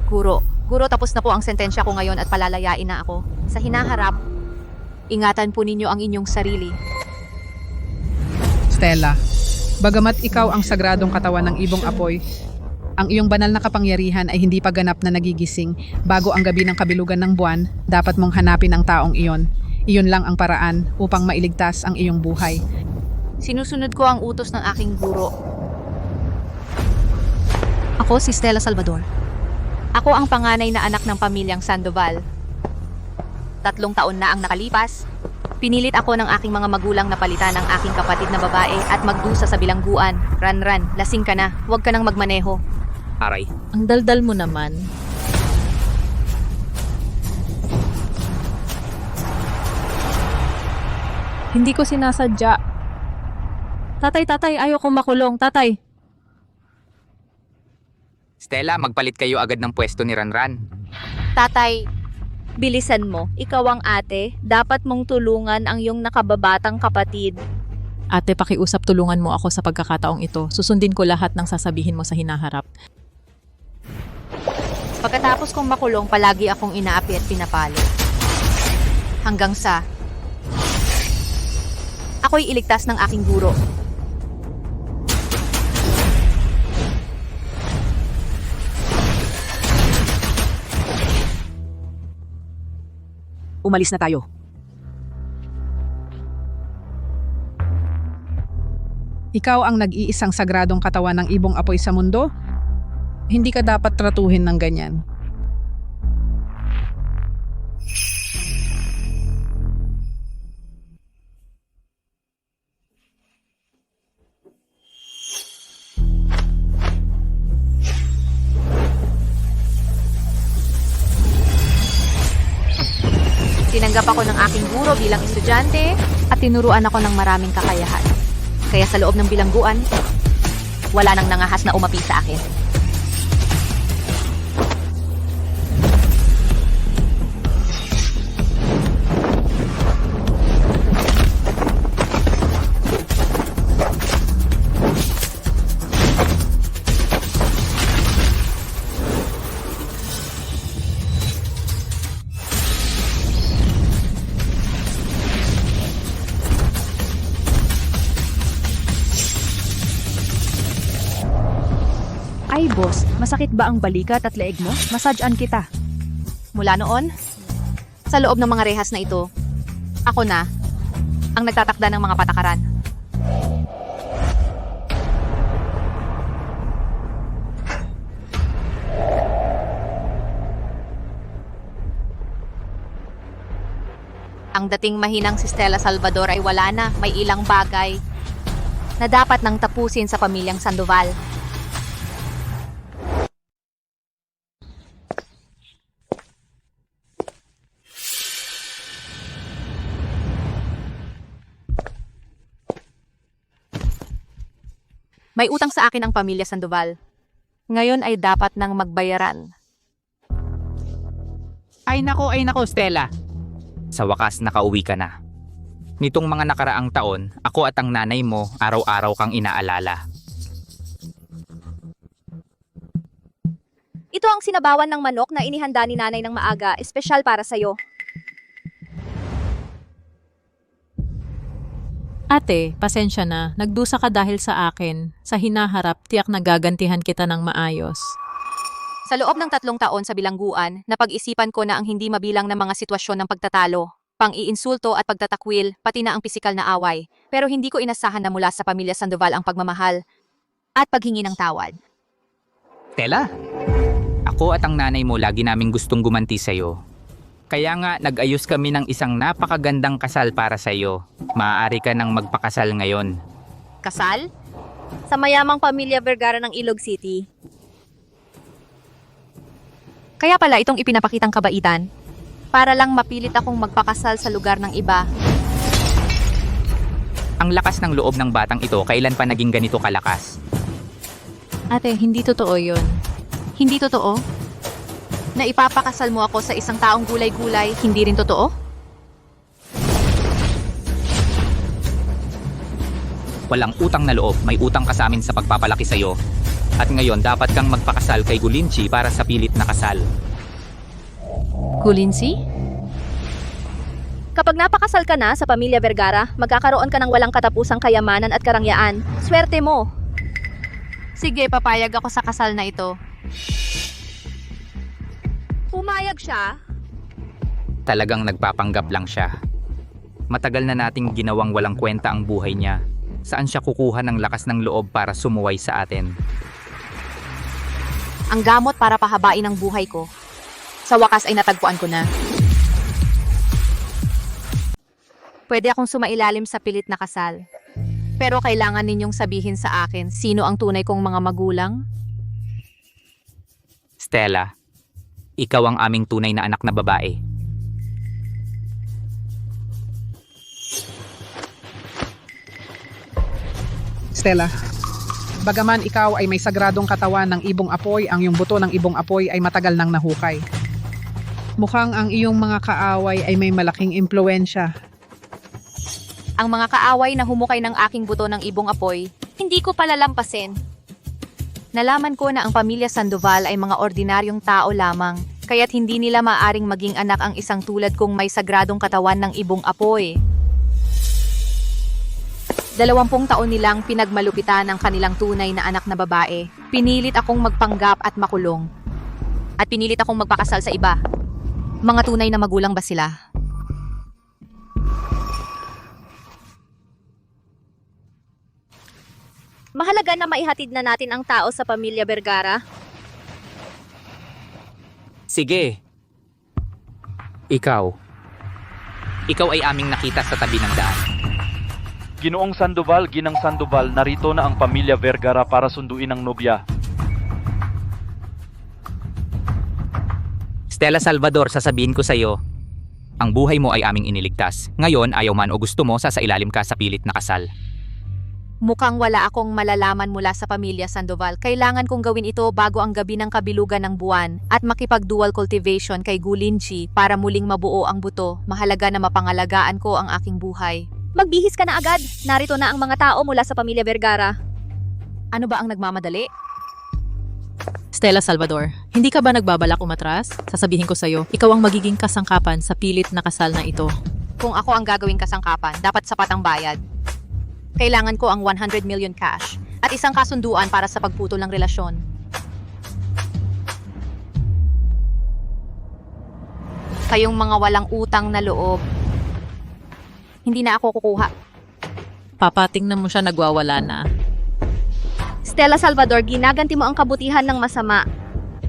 Guro, tapos na po ang sentensya ko ngayon at palalayain na ako. Sa hinaharap, ingatan po ninyo ang inyong sarili. Stella, bagamat ikaw ang sagradong katawan ng ibong apoy, ang iyong banal na kapangyarihan ay hindi pa ganap na nagigising bago ang gabi ng kabilugan ng buwan, dapat mong hanapin ang taong iyon. Iyon lang ang paraan upang mailigtas ang iyong buhay. Sinusunod ko ang utos ng aking guro. Ako si Stella Salvador. Ako ang panganay na anak ng pamilyang Sandoval. 3 taon na ang nakalipas. Pinilit ako ng aking mga magulang na palitan ang aking kapatid na babae at magdusa sa bilangguan. Ran, lasing ka na. Huwag ka nang magmaneho. Aray. Ang daldal mo naman. Hindi ko sinasadya. Tatay, ayoko makulong. Tatay. Stella, magpalit kayo agad ng pwesto ni Ranran. Tatay, bilisan mo. Ikaw ang ate. Dapat mong tulungan ang iyong nakababatang kapatid. Ate, pakiusap, tulungan mo ako sa pagkakataong ito. Susundin ko lahat ng sasabihin mo sa hinaharap. Pagkatapos kong makulong, palagi akong inaapi at pinapalo. Hanggang sa ako'y iligtas ng aking guro. Umalis na tayo. Ikaw ang nag-iisang sagradong katawan ng ibong apoy sa mundo? Hindi ka dapat tratuhin ng ganyan. Tinanggap ako ng aking guro bilang estudyante at tinuruan ako ng maraming kakayahan. Kaya sa loob ng bilangguan, wala nang nangahas na umapi sa akin. Ay boss, masakit ba ang balikat at leeg mo? Massage-an kita. Mula noon, sa loob ng mga rehas na ito, ako na ang nagtatakda ng mga patakaran. Ang dating mahinang si Stella Salvador ay wala na. May ilang bagay na dapat nang tapusin sa pamilyang Sandoval. May utang sa akin ang pamilya Sandoval. Ngayon ay dapat nang magbayaran. Ay nako, Stella. Sa wakas, nakauwi ka na. Nitong mga nakaraang taon, ako at ang nanay mo, araw-araw kang inaalala. Ito ang sinabawan ng manok na inihanda ni nanay ng maaga, espesyal para sa'yo. Ate, pasensya na. Nagdusa ka dahil sa akin. Sa hinaharap, tiyak na gagantihan kita ng maayos. Sa loob ng 3 taon sa bilangguan, napag-isipan ko na ang hindi mabilang na mga sitwasyon ng pagtatalo, pang-iinsulto at pagtatakwil, pati na ang pisikal na away. Pero hindi ko inasahan na mula sa pamilya Sandoval ang pagmamahal at paghingi ng tawad. Stella, ako at ang nanay mo lagi naming gustong gumanti sa'yo. Kaya nga, nag-ayos kami ng isang napakagandang kasal para sa'yo. Maaari ka nang magpakasal ngayon. Kasal? Sa mayamang pamilya Vergara ng Ilog City. Kaya pala itong ipinapakitang kabaitan, para lang mapilit akong magpakasal sa lugar ng iba. Ang lakas ng loob ng batang ito, kailan pa naging ganito kalakas? Ate, hindi totoo yun. Hindi totoo? Na ipapakasal mo ako sa isang taong gulay-gulay, hindi rin totoo? Walang utang na loob, may utang ka sa amin sa pagpapalaki sa'yo. At ngayon dapat kang magpakasal kay Gulinchi para sa pilit na kasal. Kulinsi? Kapag napakasal ka na sa pamilya Vergara, magkakaroon ka ng walang katapusang kayamanan at karangyaan. Swerte mo! Sige, papayag ako sa kasal na ito. Pumayag siya. Talagang nagpapanggap lang siya. Matagal na nating ginawang walang kwenta ang buhay niya. Saan siya kukuha ng lakas ng loob para sumuway sa atin? Ang gamot para pahabain ang buhay ko. Sa wakas ay natagpuan ko na. Pwede akong sumailalim sa pilit na kasal. Pero kailangan ninyong sabihin sa akin sino ang tunay kong mga magulang? Stella, ikaw ang aming tunay na anak na babae. Stella, bagaman ikaw ay may sagradong katawan ng ibong apoy, ang iyong buto ng ibong apoy ay matagal nang nahukay. Mukhang ang iyong mga kaaway ay may malaking impluensya. Ang mga kaaway na humukay ng aking buto ng ibong apoy, hindi ko palalampasin. Nalaman ko na ang pamilya Sandoval ay mga ordinaryong tao lamang, kaya't hindi nila maaring maging anak ang isang tulad kong may sagradong katawan ng ibong apoy. 20 taon nilang pinagmalupitan ang kanilang tunay na anak na babae. Pinilit akong magpanggap at makulong. At pinilit akong magpakasal sa iba. Mga tunay na magulang ba sila? Mahalaga na maihatid na natin ang tao sa pamilya Vergara. Sige. Ikaw ay aming nakita sa tabi ng daan. Ginoong Sandoval, Ginang Sandoval, narito na ang pamilya Vergara para sunduin ang nobya. Stella Salvador, sasabihin ko sa iyo, ang buhay mo ay aming iniligtas. Ngayon, ayaw man o gusto mo, sasailalim ka sa pilit na kasal. Mukhang wala akong malalaman mula sa pamilya Sandoval. Kailangan kong gawin ito bago ang gabi ng kabilugan ng buwan at makipag-dual cultivation kay Gulinchi para muling mabuo ang buto. Mahalaga na mapangalagaan ko ang aking buhay. Magbihis ka na agad. Narito na ang mga tao mula sa pamilya Vergara. Ano ba ang nagmamadali? Stella Salvador, hindi ka ba nagbabalak umatras? Sasabihin ko sa'yo, ikaw ang magiging kasangkapan sa pilit na kasal na ito. Kung ako ang gagawing kasangkapan, dapat sapat ang bayad. Kailangan ko ang 100 million cash at isang kasunduan para sa pagputol ng relasyon. Kayong mga walang utang na loob, hindi na ako kukuha. Papatingnan mo siya nagwawala na. Stella Salvador, ginaganti mo ang kabutihan ng masama.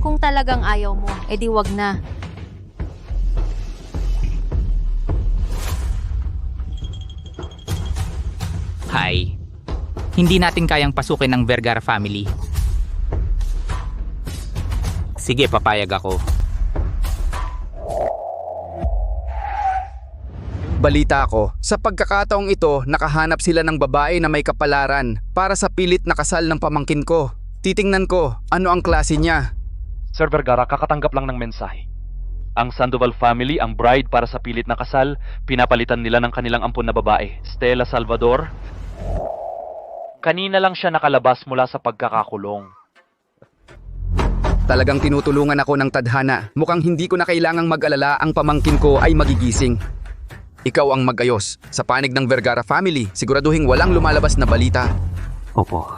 Kung talagang ayaw mo, edi wag na. Hay, hindi natin kayang pasukin ng Vergara family. Sige, papayag ako. Balita ko, sa pagkakataong ito, nakahanap sila ng babae na may kapalaran para sa pilit na kasal ng pamangkin ko. Titingnan ko, ano ang klase niya. Sir Vergara, kakatanggap lang ng mensahe. Ang Sandoval family, ang bride para sa pilit na kasal, pinapalitan nila ng kanilang ampon na babae, Stella Salvador. Kanina lang siya nakalabas mula sa pagkakakulong. Talagang tinutulungan ako ng tadhana. Mukhang hindi ko na kailangang mag-alala, ang pamangkin ko ay magigising. Ikaw ang mag-ayos. Sa panig ng Vergara family, siguraduhin walang lumalabas na balita. Opo.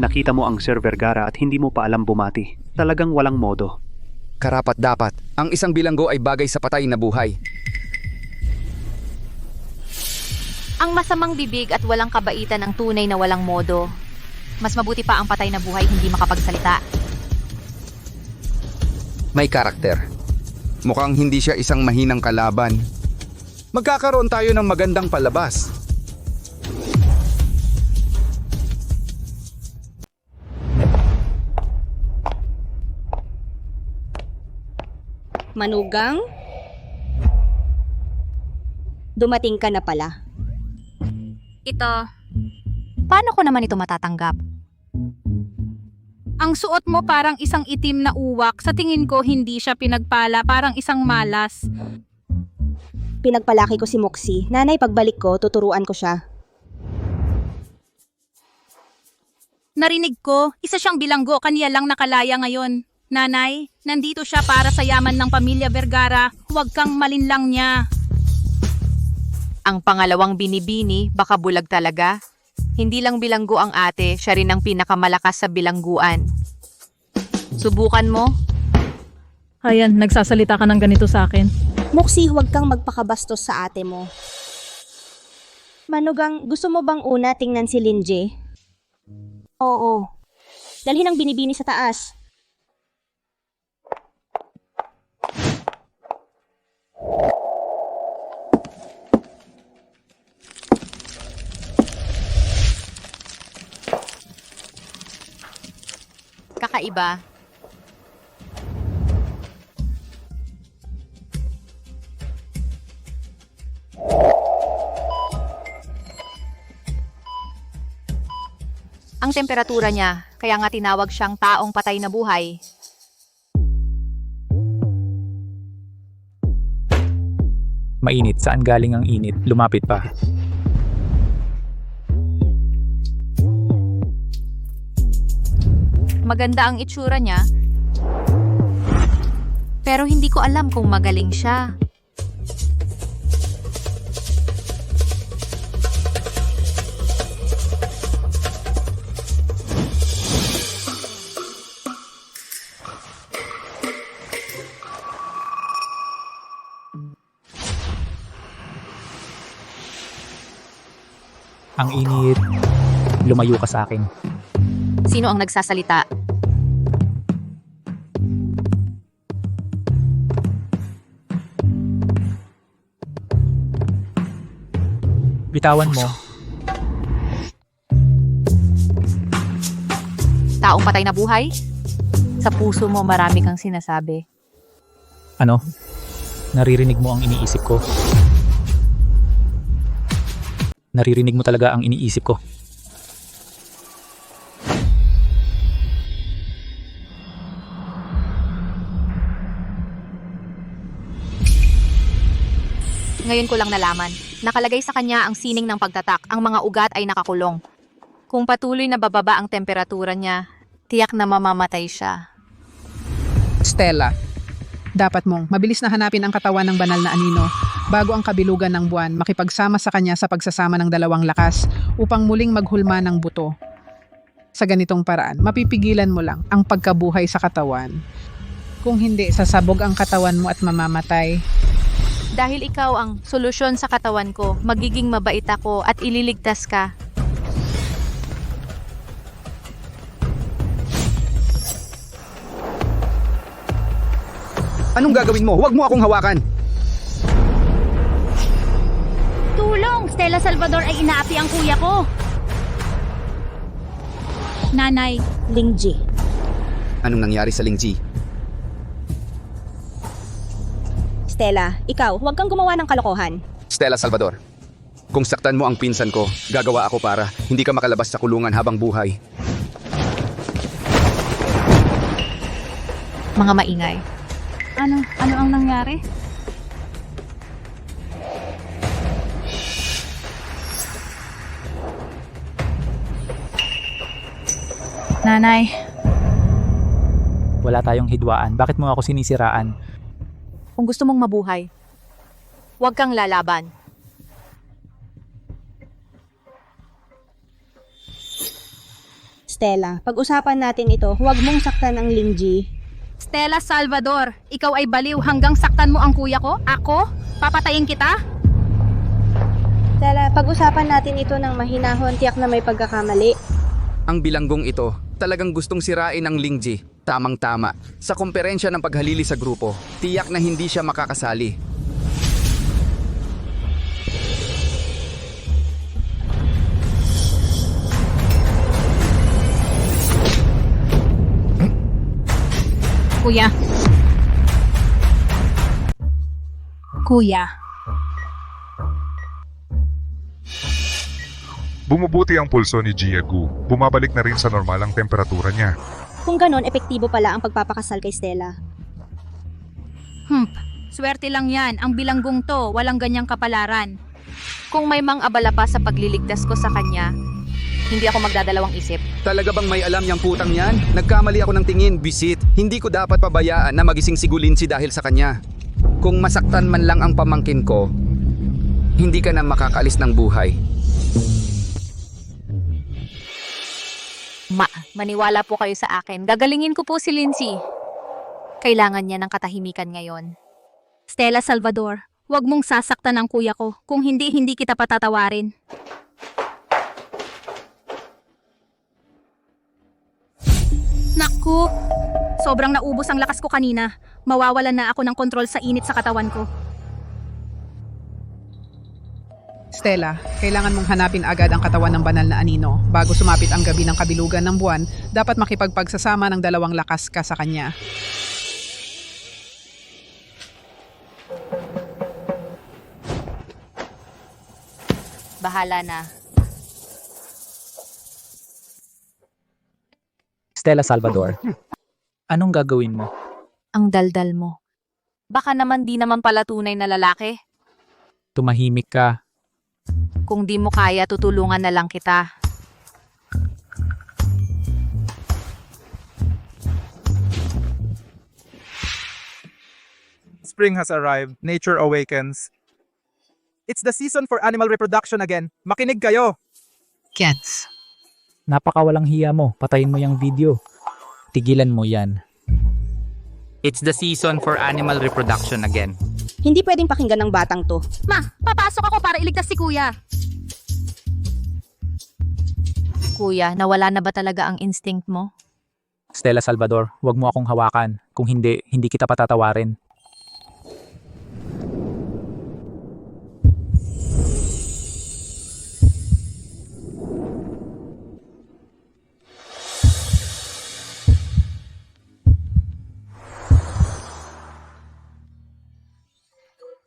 Nakita mo ang Sir Vergara at hindi mo pa alam bumati. Talagang walang modo. Karapat dapat, ang isang bilanggo ay bagay sa patay na buhay. Ang masamang bibig at walang kabaitan ang tunay na walang modo. Mas mabuti pa ang patay na buhay hindi makapagsalita. May karakter. Mukhang hindi siya isang mahinang kalaban. Magkakaroon tayo ng magandang palabas. Manugang? Dumating ka na pala. Ito, Paano ko naman ito matatanggap? Ang suot mo parang isang itim na uwak. Sa tingin ko, hindi siya pinagpala, parang isang malas. Pinagpalaki ko si Moxie. Nanay, pagbalik ko, tuturuan ko siya. Narinig ko, isa siyang bilanggo, kaniya lang nakalaya ngayon. Nanay, nandito siya para sa yaman ng pamilya Vergara. Huwag kang malinlang niya. Ang pangalawang binibini, baka bulag talaga. Hindi lang bilanggo ang ate, siya rin ang pinakamalakas sa bilangguan. Subukan mo. Ayan, nagsasalita ka ng ganito sa akin. Moxie, huwag kang magpakabastos sa ate mo. Manugang, gusto mo bang una tingnan si Linje? Oo. Dalhin ang binibini sa taas. Kakaiba. Ang temperatura niya, kaya nga tinawag siyang taong patay na buhay. Mainit. Saan galing ang init? Lumapit pa. Maganda ang itsura niya. Pero hindi ko alam kung magaling siya. Ang init. Lumayo ka sa akin. Sino ang nagsasalita? Bitawan mo. Taong patay na buhay? Sa puso mo marami kang sinasabi. Ano? Naririnig mo ang iniisip ko. Naririnig mo talaga ang iniisip ko. Ngayon ko lang nalaman. Nakalagay sa kanya ang sining ng pagtatak. Ang mga ugat ay nakakulong. Kung patuloy na bababa ang temperatura niya, tiyak na mamamatay siya. Stella, dapat mong mabilis na hanapin ang katawan ng banal na anino bago ang kabilugan ng buwan makipagsama sa kanya sa pagsasama ng dalawang lakas upang muling maghulma ng buto. Sa ganitong paraan, mapipigilan mo lang ang pagkabuhay sa katawan. Kung hindi, sasabog ang katawan mo at mamamatay. Dahil ikaw ang solusyon sa katawan ko, magiging mabait ako at ililigtas ka. Anong gagawin mo? Huwag mo akong hawakan! Tulong! Stella Salvador ay inaapi ang kuya ko. Nanay, Lingji. Anong nangyari sa Lingji? Stella, ikaw, huwag kang gumawa ng kalokohan. Stella Salvador, kung saktan mo ang pinsan ko, gagawa ako para hindi ka makalabas sa kulungan habang buhay. Mga maingay. ano ang nangyari? Nanay, Wala tayong hidwaan. Bakit mo ako sinisiraan? Kung gusto mong mabuhay, huwag kang lalaban. Stella, pag-usapan natin ito, huwag mong saktan ang Lingji. Stella Salvador, ikaw ay baliw hanggang saktan mo ang kuya ko? Ako? Papatayin kita? Stella, pag-usapan natin ito ng mahinahon, tiyak na may pagkakamali. Ang bilanggong ito, talagang gustong sirain ang Lingji. Tamang-tama. Sa komperensya ng paghalili sa grupo, tiyak na hindi siya makakasali. Kuya. Kuya. Bumubuti ang pulso ni Jiagu. Bumabalik na rin sa normal ang temperatura niya. Kung ganon, epektibo pala ang pagpapakasal kay Stella. Swerte lang yan. Ang bilanggong to, walang ganyang kapalaran. Kung may mang abala pa sa pagliligtas ko sa kanya, hindi ako magdadalawang isip. Talaga bang may alam yang putang yan? Nagkamali ako ng tingin, bisit. Hindi ko dapat pabayaan na magising si Gulinsi dahil sa kanya. Kung masaktan man lang ang pamangkin ko, hindi ka na makakaalis ng buhay. Maniwala po kayo sa akin. Gagalingin ko po si Lindsay. Kailangan niya ng katahimikan ngayon. Stella Salvador, huwag mong sasaktan ang kuya ko. Kung hindi, hindi kita patatawarin. Naku! Sobrang naubos ang lakas ko kanina. Mawawalan na ako ng kontrol sa init sa katawan ko. Stella, kailangan mong hanapin agad ang katawan ng banal na anino. Bago sumapit ang gabi ng kabilugan ng buwan, dapat makipagpagsasama ng dalawang lakas ka sa kanya. Bahala na. Stella Salvador, anong gagawin mo? Ang daldal mo. Baka naman di naman pala tunay na lalaki. Tumahimik ka. Kung di mo kaya, tutulungan na lang kita. Spring has arrived. Nature awakens. It's the season for animal reproduction again. Makinig kayo! Cats. Napakawalang hiya mo. Patayin mo yung video. Tigilan mo yan. It's the season for animal reproduction again. Hindi pwedeng pakinggan ng batang to. Ma, papasok ako para iligtas si kuya. Kuya, nawala na ba talaga ang instinct mo? Stella Salvador, huwag mo akong hawakan. Kung hindi, hindi kita patatawarin.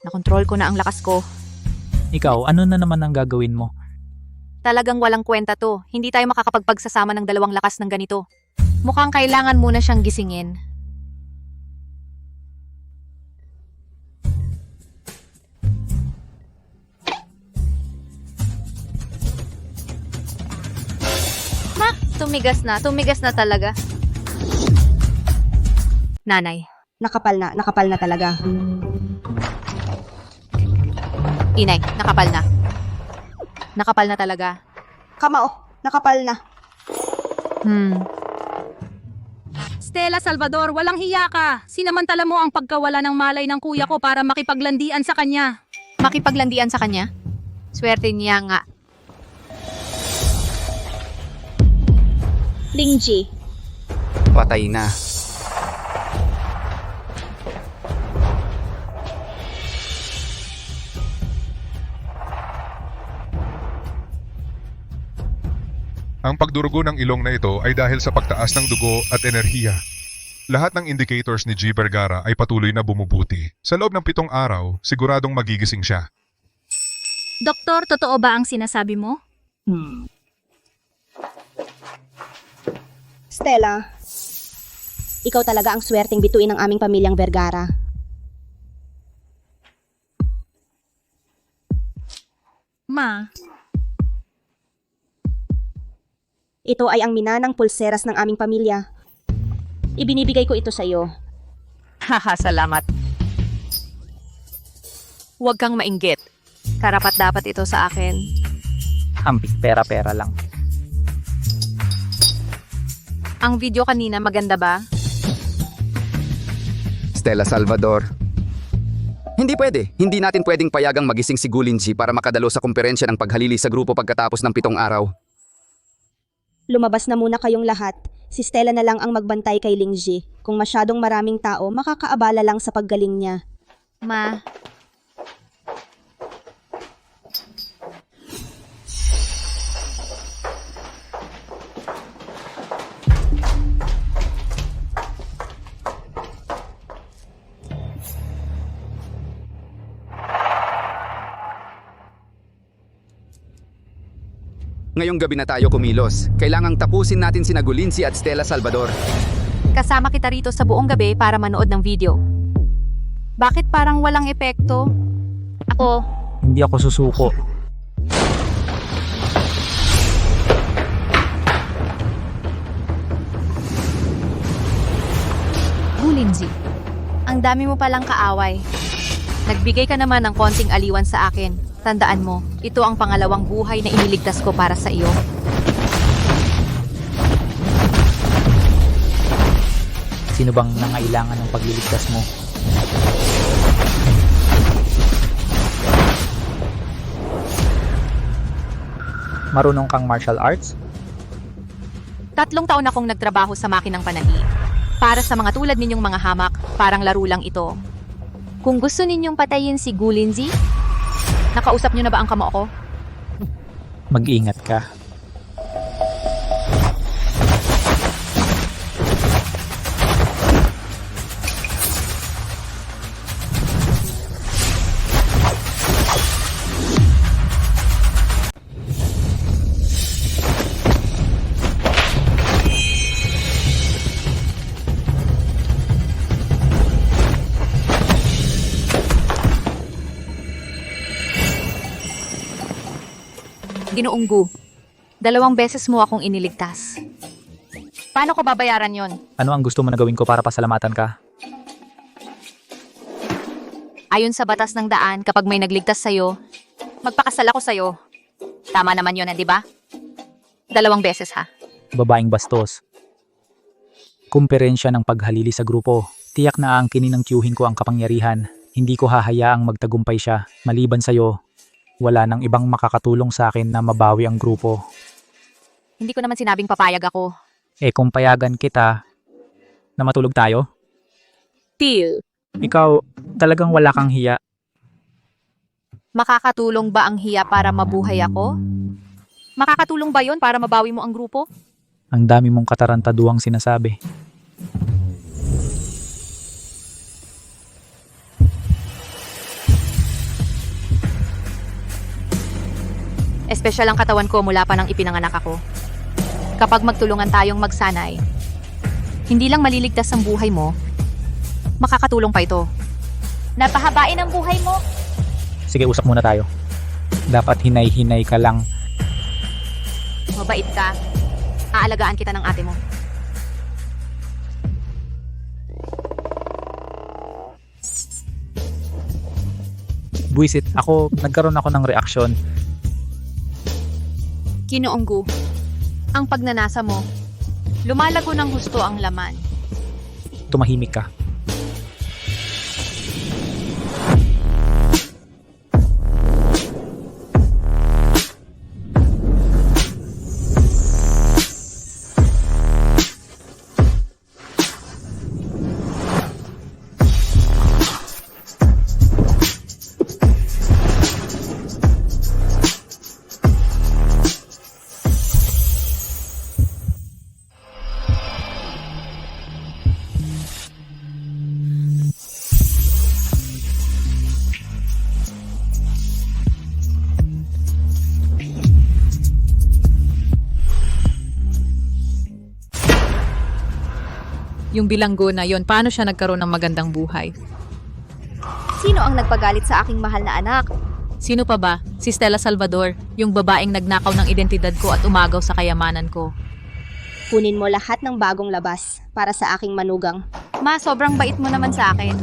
Nakontrol ko na ang lakas ko. Ikaw, ano na naman ang gagawin mo? Talagang walang kwenta to. Hindi tayo makakapagpagsasama ng dalawang lakas ng ganito. Mukhang kailangan muna siyang gisingin. Ma, tumigas na talaga. Nanay, Nakapal na talaga. inay, nakapal na. Nakapal na talaga. Kamao, nakapal na. Stella Salvador, walang hiya ka. Sinamantala mo ang pagkawala ng malay ng kuya ko para makipaglandian sa kanya. Makipaglandian sa kanya? Swerte niya nga. Lingji, Patay na. Ang pagdurugo ng ilong na ito ay dahil sa pagtaas ng dugo at enerhiya. Lahat ng indicators ni G. Vergara ay patuloy na bumubuti. Sa loob ng 7 araw, siguradong magigising siya. Doktor, totoo ba ang sinasabi mo? Stella, ikaw talaga ang swerteng bituin ng aming pamilyang Vergara. Ma, Ito ay ang minanang pulseras ng aming pamilya. Ibinibigay ko ito sa iyo. Haha, salamat. Huwag kang mainggit. Karapat dapat ito sa akin. Hampik pera-pera lang. Ang video kanina maganda ba? Stella Salvador. Hindi pwede. Hindi natin pwedeng payagang magising si Gulinji para makadalo sa komperensya ng paghalili sa grupo pagkatapos ng 7 araw. lumabas na muna kayong lahat. Si Stella na lang ang magbantay kay Lingji. Kung masyadong maraming tao, makakaabala lang sa paggaling niya. Ma, Ngayong gabi na tayo kumilos. Kailangang tapusin natin sina Gulinzi at Stella Salvador. Kasama kita rito sa buong gabi para manood ng video. Bakit parang walang epekto? ako, Hindi ako susuko. Gulinzi, ang dami mo palang kaaway. Nagbigay ka naman ng konting aliwan sa akin. Tandaan mo, ito ang pangalawang buhay na iniligtas ko para sa iyo. Sino bang nangailangan ng pagliligtas mo? Marunong kang martial arts? 3 taon akong nagtrabaho sa makinang panahi. Para sa mga tulad ninyong mga hamak, parang laro lang ito. kung gusto ninyong patayin si Gulinzi, Nakausap niyo na ba ang kamo ko? Mag-ingat ka. Ginoong Gu, 2 beses mo akong iniligtas. Paano ko babayaran yon? Ano ang gusto mo na gawin ko para pasalamatan ka? Ayon sa batas ng daan, kapag may nagligtas sa'yo, magpakasal ako sa'yo. Tama naman yun, di ba? 2 beses ha. Babaeng bastos. Kumperensya ng paghalili sa grupo. Tiyak na aangkinin ng tiyuhin ko ang kapangyarihan. Hindi ko hahayaang magtagumpay siya. Maliban sa'yo, wala nang ibang makakatulong sa akin na mabawi ang grupo. Hindi ko naman sinabing papayag ako. Kung payagan kita, na matulog tayo? Til, Ikaw, talagang wala kang hiya. makakatulong ba ang hiya para mabuhay ako? Makakatulong ba yon para mabawi mo ang grupo? Ang dami mong katarantaduang sinasabi. Espesyal ang katawan ko mula pa nang ipinanganak ako. Kapag magtulungan tayong magsanay, hindi lang maliligtas ang buhay mo, makakatulong pa ito. napahabain ang buhay mo. Sige, usap muna tayo. Dapat hinay-hinay ka lang. Mabait ka. Aalagaan kita ng ate mo. Buisit, nagkaroon ako ng reaksyon. Ginoong Gu, ang pagnanasa mo, lumalago ng husto ang laman. Tumahimik ka. Yung bilanggo na yon, paano siya nagkaroon ng magandang buhay? Sino ang nagpagalit sa aking mahal na anak? Sino pa ba? Si Stella Salvador, yung babaeng nagnakaw ng identidad ko at umagaw sa kayamanan ko. Kunin mo lahat ng bagong labas para sa aking manugang. Ma, sobrang bait mo naman sa akin.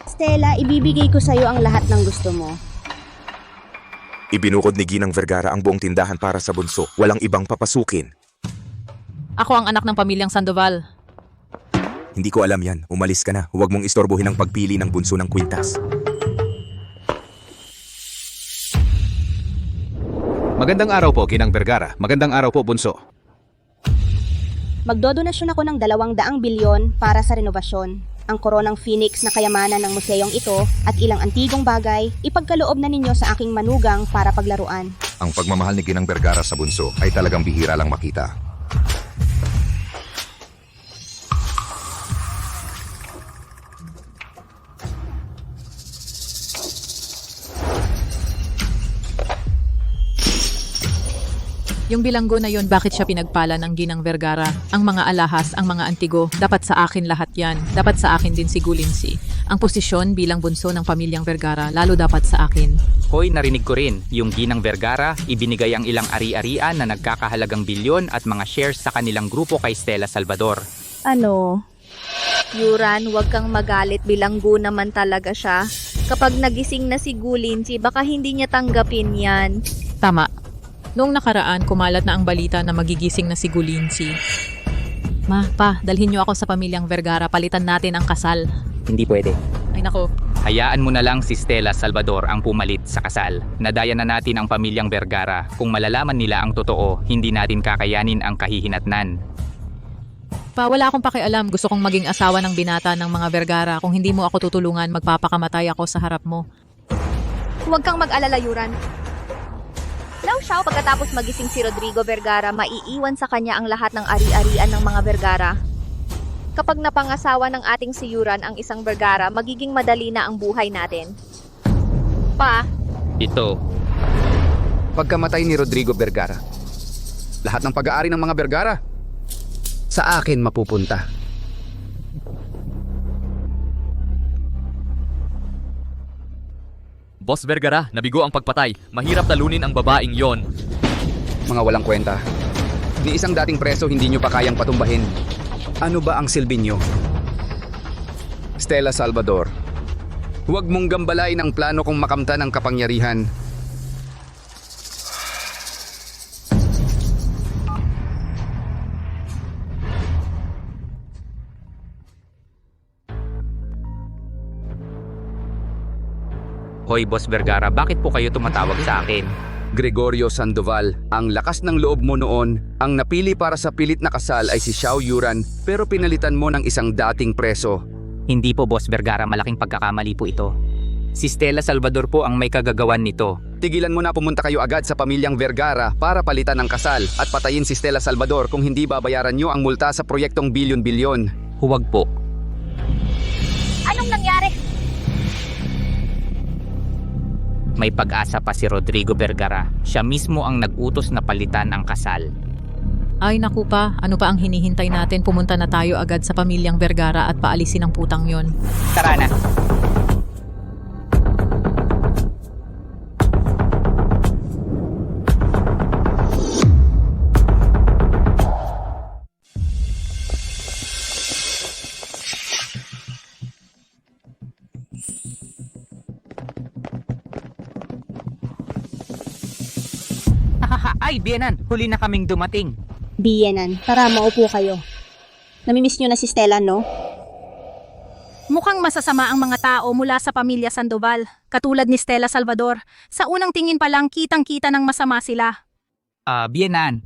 Stella, ibibigay ko sa'yo ang lahat ng gusto mo. Ibinukod ni Ginang Vergara ang buong tindahan para sa bunso. Walang ibang papasukin. Ako ang anak ng pamilyang Sandoval. Hindi ko alam yan. Umalis ka na. Huwag mong istorbohin ang pagpili ng bunso ng kwintas. Magandang araw po, Ginang Vergara. Magandang araw po, Bunso. Magdodonasyon ako ng 200 bilyon para sa renovasyon. Ang koronang Phoenix na kayamanan ng museyong ito at ilang antigong bagay, ipagkaloob na ninyo sa aking manugang para paglaruan. Ang pagmamahal ni Ginang Vergara sa bunso ay talagang bihira lang makita. Yung bilanggo na yon, bakit siya pinagpala ng Ginang Vergara? Ang mga alahas, ang mga antigo, dapat sa akin lahat yan. Dapat sa akin din si Gulinsi. Ang posisyon bilang bunso ng pamilyang Vergara, lalo dapat sa akin. Hoy, narinig ko rin, yung Ginang Vergara, ibinigay ang ilang ari-arian na nagkakahalagang bilyon at mga shares sa kanilang grupo kay Stella Salvador. Ano? Yuran, huwag kang magalit, bilanggo naman talaga siya. Kapag nagising na si Gulinsi, baka hindi niya tanggapin yan. Tama. Noong nakaraan, kumalat na ang balita na magigising na si Gulinsi. Ma, pa, dalhin niyo ako sa pamilyang Vergara, palitan natin ang kasal. Hindi pwede. Ay nako. Hayaan mo na lang si Stella Salvador ang pumalit sa kasal. Nadaya na natin ang pamilyang Vergara. Kung malalaman nila ang totoo, hindi natin kakayanin ang kahihinatnan. Pa, wala akong pakialam. Gusto kong maging asawa ng binata ng mga Vergara. Kung hindi mo ako tutulungan, magpapakamatay ako sa harap mo. Huwag kang mag-alala, Yuran. Siya, pagkatapos magising si Rodrigo Vergara, maiiwan sa kanya ang lahat ng ari-arian ng mga Vergara. Kapag napangasawa ng ating si Yuran ang isang Vergara, magiging madali na ang buhay natin. Pa? Ito. Pagkamatay ni Rodrigo Vergara, lahat ng pag-aari ng mga Vergara, sa akin mapupunta. Boss Vergara, nabigo ang pagpatay. Mahirap talunin ang babaeng yon. Mga walang kwenta. Ni isang dating preso hindi nyo pa kayang patumbahin. Ano ba ang silbi nyo? Stella Salvador, huwag mong gambalain ang plano kong makamtan ng kapangyarihan. Hoy, Boss Vergara, bakit po kayo tumatawag sa akin? Gregorio Sandoval, ang lakas ng loob mo noon, ang napili para sa pilit na kasal ay si Xiao Yuran, pero pinalitan mo ng isang dating preso. Hindi po, Boss Vergara, malaking pagkakamali po ito. Si Stella Salvador po ang may kagagawan nito. Tigilan mo na, pumunta kayo agad sa pamilyang Vergara para palitan ng kasal at patayin si Stella Salvador kung hindi babayaran nyo ang multa sa proyektong bilyon-bilyon. Huwag po. Anong nangyari? May pag-asa pa si Rodrigo Vergara. Siya mismo ang nag-utos na palitan ang kasal. Ay naku pa, ano pa ang hinihintay natin? Pumunta na tayo agad sa pamilyang Vergara at paalisin ang putang yon. Tara na. Ay, Bienan, huli na kaming dumating. Bienan, tara maupo kayo. Namimiss nyo na si Stella, no? Mukhang masasama ang mga tao mula sa pamilya Sandoval, katulad ni Stella Salvador. Sa unang tingin pa lang, kitang-kita ng masama sila. Bienan,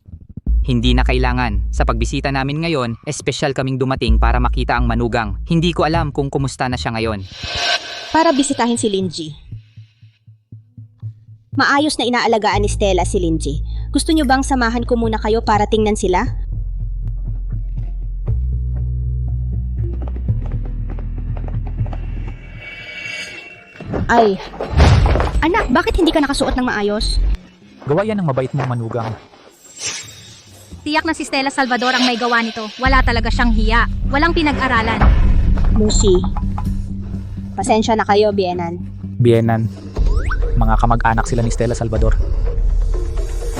hindi na kailangan. Sa pagbisita namin ngayon, espesyal kaming dumating para makita ang manugang. Hindi ko alam kung kumusta na siya ngayon. Para bisitahin si Linji. Maayos na inaalagaan ni Stella si Linji. Gusto nyo bang samahan ko muna kayo para tingnan sila? Ay. Anak, bakit hindi ka nakasuot ng maayos? Gawa yan ng mabait mong manugang. Tiyak na si Stella Salvador ang may gawa nito. Wala talaga siyang hiya. Walang pinag-aralan. Lucy. Pasensya na kayo, Bienan. Bienan, mga kamag-anak sila ni Stella Salvador.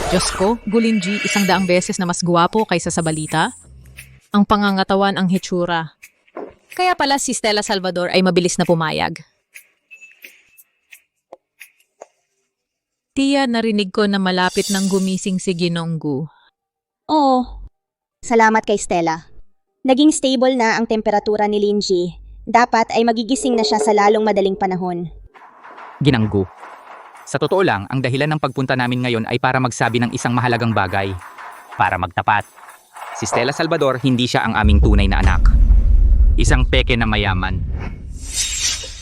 Diyos ko, Gulinji, 100 beses na mas guwapo kaysa sa balita. Ang pangangatawan, ang hitsura. Kaya pala si Stella Salvador ay mabilis na pumayag. Tia, narinig ko na malapit nang gumising si Ginonggu. Oo. Salamat kay Stella. Naging stable na ang temperatura ni Linji. Dapat ay magigising na siya sa lalong madaling panahon. Ginanggu. Sa totoo lang, ang dahilan ng pagpunta namin ngayon ay para magsabi ng isang mahalagang bagay. Para magtapat. Si Stella Salvador, hindi siya ang aming tunay na anak. Isang peke na mayaman.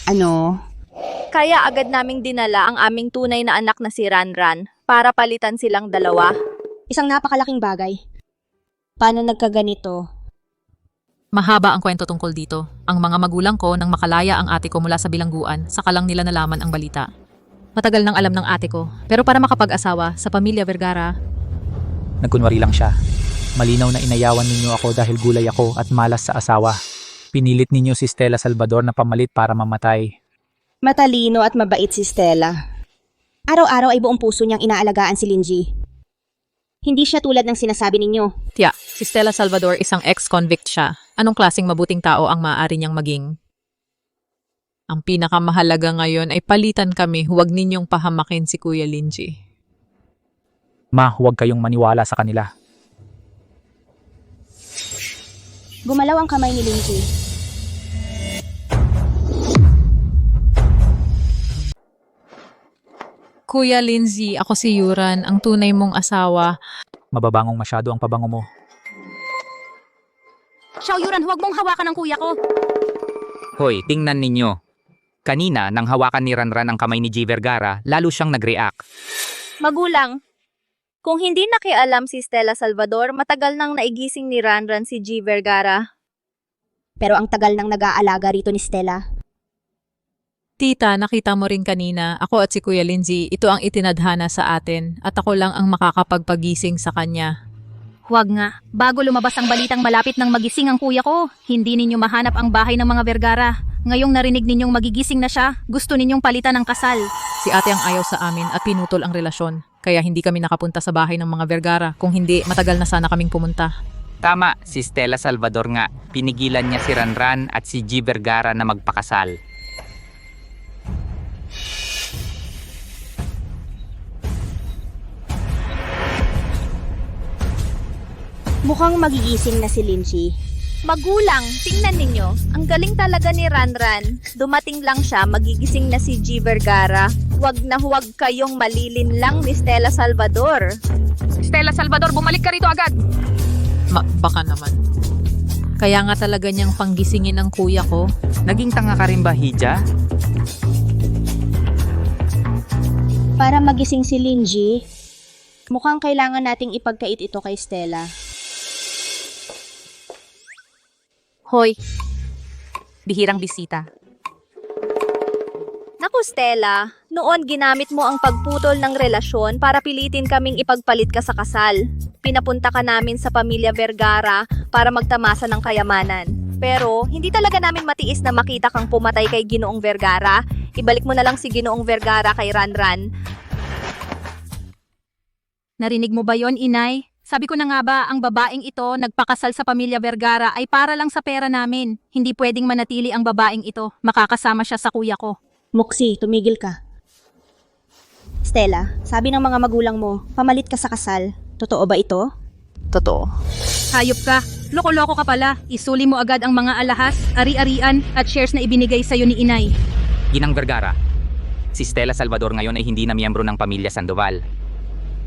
Ano? Kaya agad naming dinala ang aming tunay na anak na si Ranran para palitan silang dalawa. Isang napakalaking bagay. Paano nagkaganito? Mahaba ang kwento tungkol dito. Ang mga magulang ko nang makalaya ang ate ko mula sa bilangguan, saka lang nila nalaman ang balita. Matagal nang alam ng ate ko, pero para makapag-asawa sa pamilya Vergara, Nagkunwari lang siya. Malinaw na inayawan ninyo ako dahil gulay ako at malas sa asawa. Pinilit ninyo si Stella Salvador na pamalit para mamatay. Matalino at mabait si Stella. Araw-araw ay buong puso niyang inaalagaan si Linji. Hindi siya tulad ng sinasabi ninyo. Tiya, si Stella Salvador isang ex-convict siya. Anong klaseng mabuting tao ang maaari niyang maging? Ang pinakamahalaga ngayon ay palitan kami, huwag ninyong pahamakin si Kuya Linji. Ma, huwag kayong maniwala sa kanila. Gumalaw ang kamay ni Linji. Kuya Lindsay, ako si Yuran, ang tunay mong asawa. Mababangong masyado ang pabango mo. Xiao Yuran, huwag mong hawakan ang kuya ko. Hoy, tingnan ninyo. Kanina, nang hawakan ni Ranran ang kamay ni G. Vergara, lalo siyang nag-react. Magulang, kung hindi nakialam si Stella Salvador, matagal nang naigising ni Ranran si G. Vergara. Pero ang tagal nang nag-aalaga rito ni Stella. Tita, nakita mo rin kanina, ako at si Kuya Lindsay, ito ang itinadhana sa atin at ako lang ang makakapagpagising sa kanya. Huwag nga. Bago lumabas ang balitang malapit ng magising ang kuya ko, hindi ninyo mahanap ang bahay ng mga Vergara. Ngayong narinig ninyong magigising na siya, gusto ninyong palitan ng kasal. Si ate ang ayaw sa amin at pinutol ang relasyon. Kaya hindi kami nakapunta sa bahay ng mga Vergara. Kung hindi, matagal na sana kaming pumunta. Tama, si Stella Salvador nga. Pinigilan niya si Ranran at si G. Vergara na magpakasal. Mukhang magigising na si Linji. Magulang, tingnan ninyo. Ang galing talaga ni Ranran. Dumating lang siya, magigising na si G. Vergara. Huwag na huwag kayong malilin lang ni Stella Salvador. Stella Salvador, bumalik ka rito agad. Baka naman. Kaya nga talaga niyang panggisingin ang kuya ko. Naging tanga ka rin ba, Hija? Para magising si Linji, mukhang kailangan nating ipagkait ito kay Stella. Hoy, bihirang bisita. Naku Stella, noon ginamit mo ang pagputol ng relasyon para pilitin kaming ipagpalit ka sa kasal. Pinapunta ka namin sa pamilya Vergara para magtamasa ng kayamanan. Pero hindi talaga namin matiis na makita kang pumatay kay Ginoong Vergara. Ibalik mo na lang si Ginoong Vergara kay Ranran. Narinig mo ba yon, Inay? Sabi ko na nga ba, ang babaeng ito nagpakasal sa pamilya Vergara ay para lang sa pera namin. Hindi pwedeng manatili ang babaeng ito. Makakasama siya sa kuya ko. Moxie, tumigil ka. Stella, sabi ng mga magulang mo, pamalit ka sa kasal. Totoo ba ito? Totoo. Hayop ka. Loko-loko ka pala. Isuli mo agad ang mga alahas, ari-arian at shares na ibinigay sa'yo ni Inay. Ginang Vergara. Si Stella Salvador ngayon ay hindi na miyembro ng pamilya Sandoval.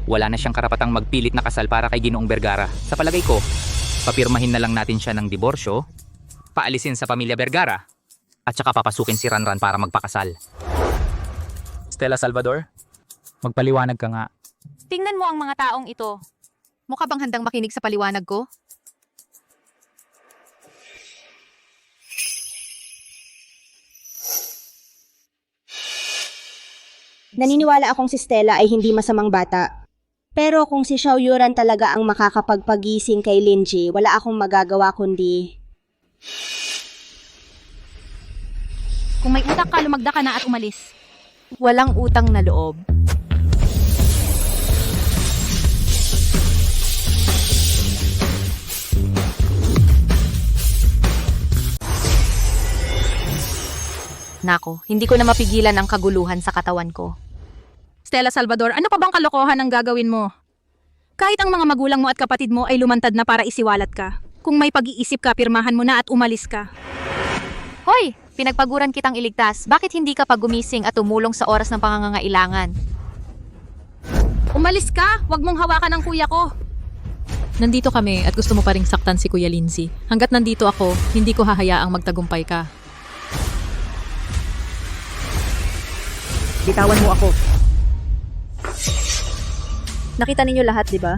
Wala na siyang karapatang magpilit na kasal para kay Ginoong Vergara. Sa palagay ko, papirmahin na lang natin siya ng diborsyo, paalisin sa pamilya Vergara, at saka papasukin si Ranran para magpakasal. Stella Salvador, magpaliwanag ka nga. Tingnan mo ang mga taong ito. Mukha bang handang makinig sa paliwanag ko? Naniniwala akong si Stella ay hindi masamang bata. Pero kung si Xiao Yuran talaga ang makakapagpagising kay Linji, wala akong magagawa kundi... Kung may utak ka, lumagda ka na at umalis. Walang utang na loob. Nako, hindi ko na mapigilan ang kaguluhan sa katawan ko. Stella Salvador, ano pa bang kalokohan ang gagawin mo? Kahit ang mga magulang mo at kapatid mo ay lumantad na para isiwalat ka. Kung may pag-iisip ka, pirmahan mo na at umalis ka. Hoy, Pinagpaguran kitang iligtas. Bakit hindi ka pa gumising at tumulong sa oras ng pangangailangan? Umalis ka! Huwag mong hawakan ang kuya ko! Nandito kami at gusto mo pa ring saktan si Kuya Lindsay. Hanggat nandito ako, hindi ko hahayaang magtagumpay ka. Bitawan mo ako. Nakita ninyo lahat, di ba?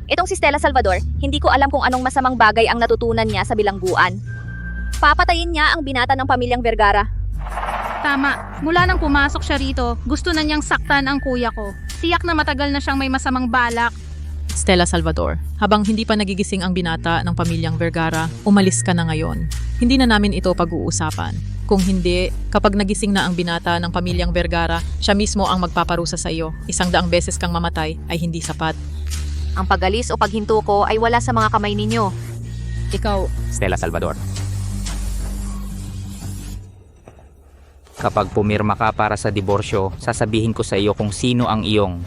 Itong si Stella Salvador, hindi ko alam kung anong masamang bagay ang natutunan niya sa bilangguan. Papatayin niya ang binata ng pamilyang Vergara. Tama. Mula nang pumasok siya rito, gusto na niyang saktan ang kuya ko. Tiyak na matagal na siyang may masamang balak. Stella Salvador, habang hindi pa nagigising ang binata ng pamilyang Vergara, umalis ka na ngayon. Hindi na namin ito pag-uusapan. Kung hindi, kapag nagising na ang binata ng pamilyang Vergara, siya mismo ang magpaparusa sa iyo. 100 beses kang mamatay ay hindi sapat. Ang pagalis o paghinto ko ay wala sa mga kamay ninyo. Ikaw, Stella Salvador. Kapag pumirma ka para sa diborsyo, sasabihin ko sa iyo kung sino ang iyong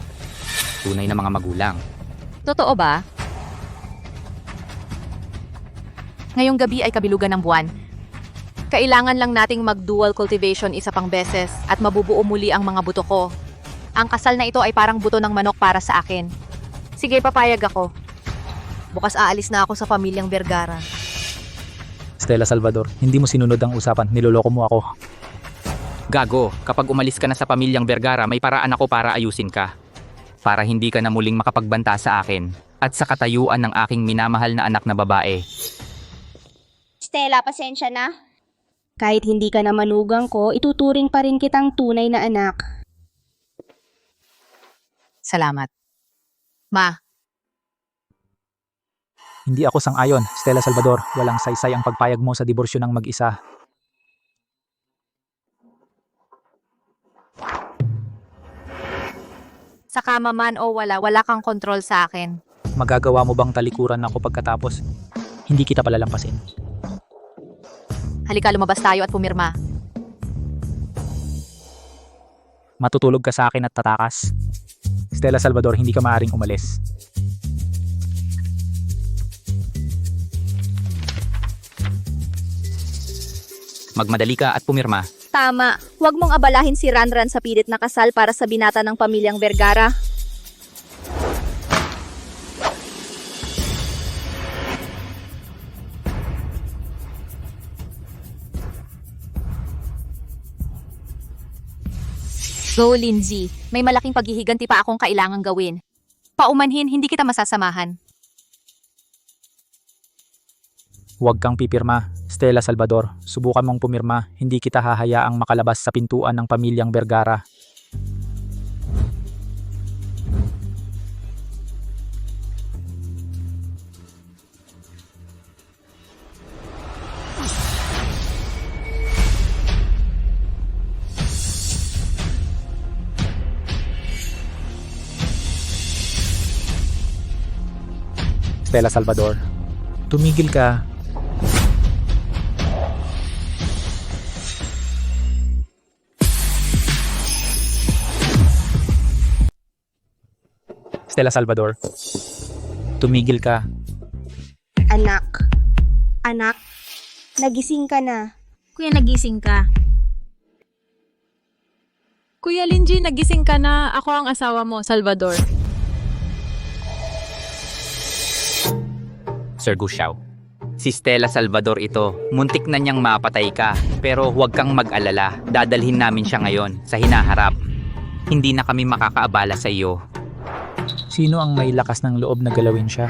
tunay na mga magulang. Totoo ba? Ngayong gabi ay kabilugan ng buwan. Kailangan lang nating mag-dual cultivation isa pang beses at mabubuo muli ang mga buto ko. Ang kasal na ito ay parang buto ng manok para sa akin. Sige, papayag ako. Bukas aalis na ako sa pamilyang Vergara. Stella Salvador, hindi mo sinunod ang usapan. Niloloko mo ako. Gago, kapag umalis ka na sa pamilyang Vergara, may paraan ako para ayusin ka. Para hindi ka na muling makapagbanta sa akin at sa katayuan ng aking minamahal na anak na babae. Stella, pasensya na. Kahit hindi ka na manugang ko, ituturing pa rin kitang tunay na anak. Salamat. Ma, Hindi ako sang-ayon, Stella Salvador. Walang saysay ang pagpayag mo sa diborsyo ng mag-isa. sa kama man o wala kang kontrol sa akin. Magagawa mo bang talikuran ako pagkatapos? Hindi kita palalampasin. Halika, lumabas tayo at pumirma. Matutulog ka sa akin at tatakas. Stella Salvador, hindi ka maaaring umalis. Magmadali ka at pumirma. Tama, huwag mong abalahin si Ranran sa pilit na kasal para sa binata ng pamilyang Vergara. Go, Lindsay. May malaking paghihiganti pa akong kailangang gawin. Paumanhin, hindi kita masasamahan. Huwag kang pipirma, Stella Salvador. Subukan mong pumirma, hindi kita hahayaang makalabas sa pintuan ng pamilyang Vergara. Stella Salvador, tumigil ka. Stella Salvador, tumigil ka. Anak. Anak. Nagising ka na. Kuya, nagising ka. Kuya Lindsay, nagising ka na. Ako ang asawa mo, Salvador. Sir Gushao, si Stella Salvador ito. Muntik na niyang mapatay ka. Pero huwag kang mag-alala. Dadalhin namin siya ngayon sa hinaharap. Hindi na kami makakaabala sa iyo. Sino ang may lakas ng loob na galawin siya?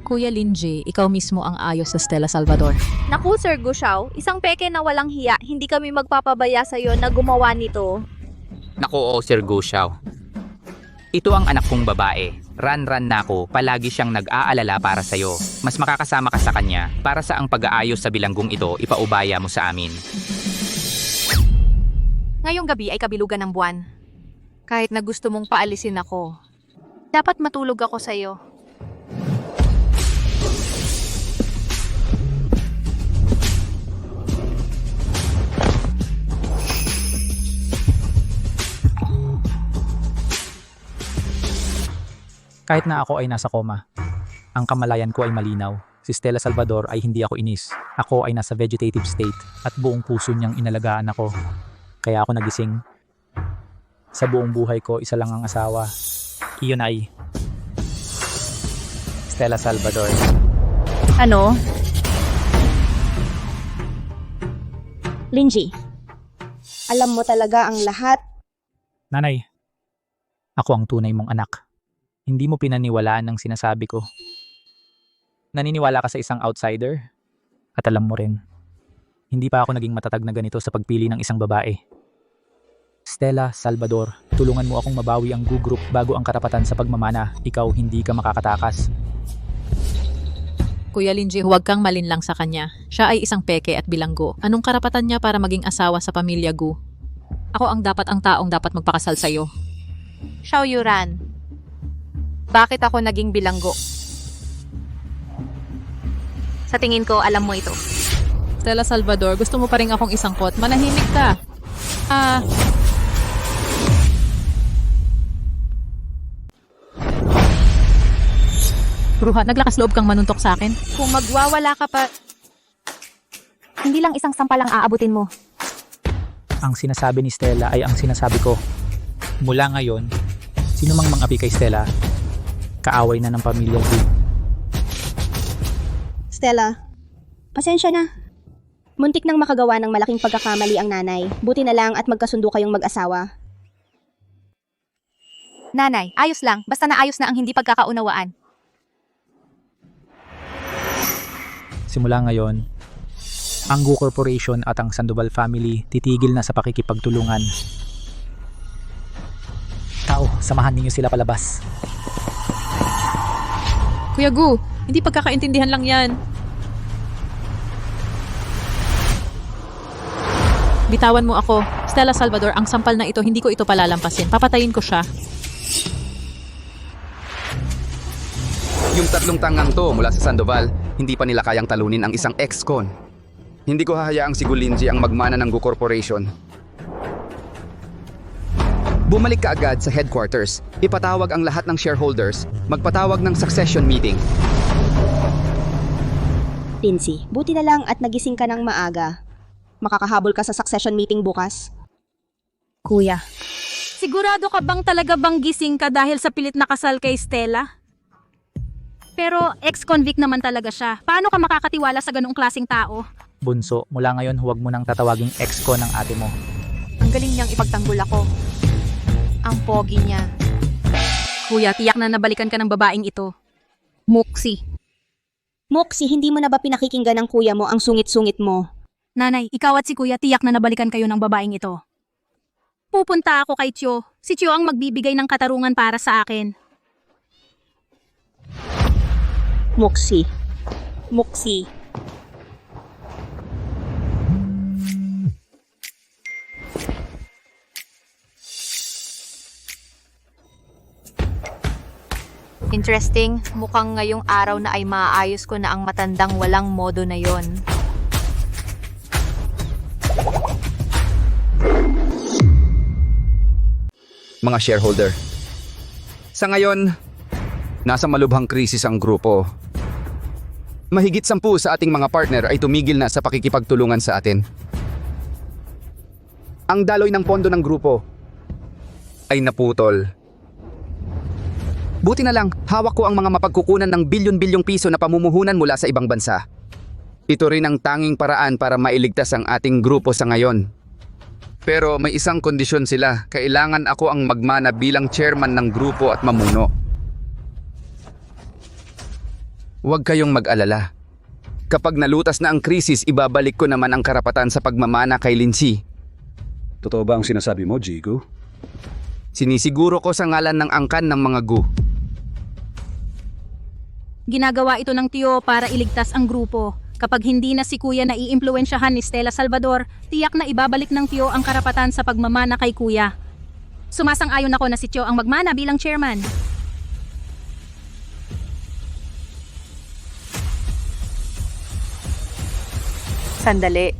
Kuya Lindsay, ikaw mismo ang ayos sa Stella Salvador. Naku, Sir Gushao, isang peke na walang hiya, hindi kami magpapabaya sa'yo na gumawa nito. Naku, Sir Gushao. Ito ang anak kong babae. Ran-ran na ako, palagi siyang nag-aalala para sa'yo. Mas makakasama ka sa kanya para sa ang pag-aayos sa bilanggong ito, ipaubaya mo sa amin. Ngayong gabi ay kabilugan ng buwan. Kahit na gusto mong paalisin ako, dapat matulog ako sa iyo. Kahit na ako ay nasa koma, Ang kamalayan ko ay malinaw. Si Stella Salvador ay hindi ako inis. Ako ay nasa vegetative state at buong puso niyang inalagaan ako. Kaya ako nagising. Sa buong buhay ko, isa lang ang asawa. Iyon ay Stella Salvador. Ano? Linji, alam mo talaga ang lahat. Nanay, ako ang tunay mong anak. Hindi mo pinaniwalaan ang sinasabi ko. Naniniwala ka sa isang outsider? At alam mo rin, hindi pa ako naging matatag na ganito sa pagpili ng isang babae. Stella Salvador, tulungan mo akong mabawi ang Gu Group bago ang karapatan sa pagmamana. Ikaw hindi ka makakatakas. Kuya Linji, huwag kang malinlang sa kanya. Siya ay isang peke at bilanggo. Anong karapatan niya para maging asawa sa pamilya Gu? Ako ang taong dapat magpakasal sa'yo. Xiao Yuran, bakit ako naging bilanggo? Sa tingin ko, alam mo ito. Stella Salvador, gusto mo pa rin akong isangkot. Manahimik ka. Bruha, naglakas loob kang manuntok sa akin. Kung magwawala ka pa, hindi lang isang sampal ang aabutin mo. Ang sinasabi ni Stella ay ang sinasabi ko. Mula ngayon, sino mang mangapi kay Stella, kaaway na ng pamilya Gu. Stella, pasensya na. Muntik nang makagawa ng malaking pagkakamali ang nanay. Buti na lang at magkasundo kayong mag-asawa. Nanay, ayos lang. Basta naayos na ang hindi pagkakaunawaan. Simula ngayon, ang Gu Corporation at ang Sandoval family titigil na sa pakikipagtulungan. Tao, samahan ninyo sila palabas. Kuya Gu, hindi pagkakaintindihan lang yan. Bitawan mo ako. Stella Salvador, ang sampal na ito, hindi ko ito palalampasin. Papatayin ko siya. Yung tatlong tangang to mula sa Sandoval, hindi pa nila kayang talunin ang isang ex-con. Hindi ko hahayaang si Gulinji ang magmana ng Gu Corporation. Bumalik ka agad sa headquarters. Ipatawag ang lahat ng shareholders. Magpatawag ng succession meeting. Lindsay, buti na lang at nagising ka ng maaga. Makakahabol ka sa succession meeting bukas. Kuya. Sigurado ka bang talaga bang gising ka dahil sa pilit na kasal kay Stella? Pero ex-convict naman talaga siya. Paano ka makakatiwala sa ganung klaseng tao? Bunso, mula ngayon huwag mo nang tatawaging ex ko ng ate mo. Ang galing niyang ipagtanggol ako. Ang pogi niya. Kuya, tiyak na nabalikan ka ng babaeng ito. Muksi. Moxie, hindi mo na ba pinakikinggan ng kuya mo ang sungit-sungit mo? Nanay, ikaw at si Kuya tiyak na nabalikan kayo ng babaeng ito. Pupunta ako kay Tio. Si Tio ang magbibigay ng katarungan para sa akin. Moxie. Moxie. Interesting, mukhang ngayong araw na ay maayos ko na ang matandang walang modo na yon. Mga shareholder. Sa ngayon, nasa malubhang krisis ang grupo. Mahigit 10 sa ating mga partner ay tumigil na sa pakikipagtulungan sa atin. Ang daloy ng pondo ng grupo ay naputol. Buti na lang, hawak ko ang mga mapagkukunan ng bilyon-bilyong piso na pamumuhunan mula sa ibang bansa. Ito rin ang tanging paraan para mailigtas ang ating grupo sa ngayon. Pero may isang kondisyon sila, kailangan ako ang magmana bilang chairman ng grupo at mamuno. Huwag kayong mag-alala. Kapag nalutas na ang krisis, ibabalik ko naman ang karapatan sa pagmamana kay Lindsay. Totoo ba ang sinasabi mo, Jigo? Sinisiguro ko sa ngalan ng angkan ng mga Gu. Ginagawa ito ng Tio para iligtas ang grupo. Kapag hindi na si Kuya na iimpluwensyahan ni Stella Salvador, tiyak na ibabalik ng Tio ang karapatan sa pagmamana kay Kuya. Sumasang-ayon ako na si Tio ang magmana bilang chairman. Sandali.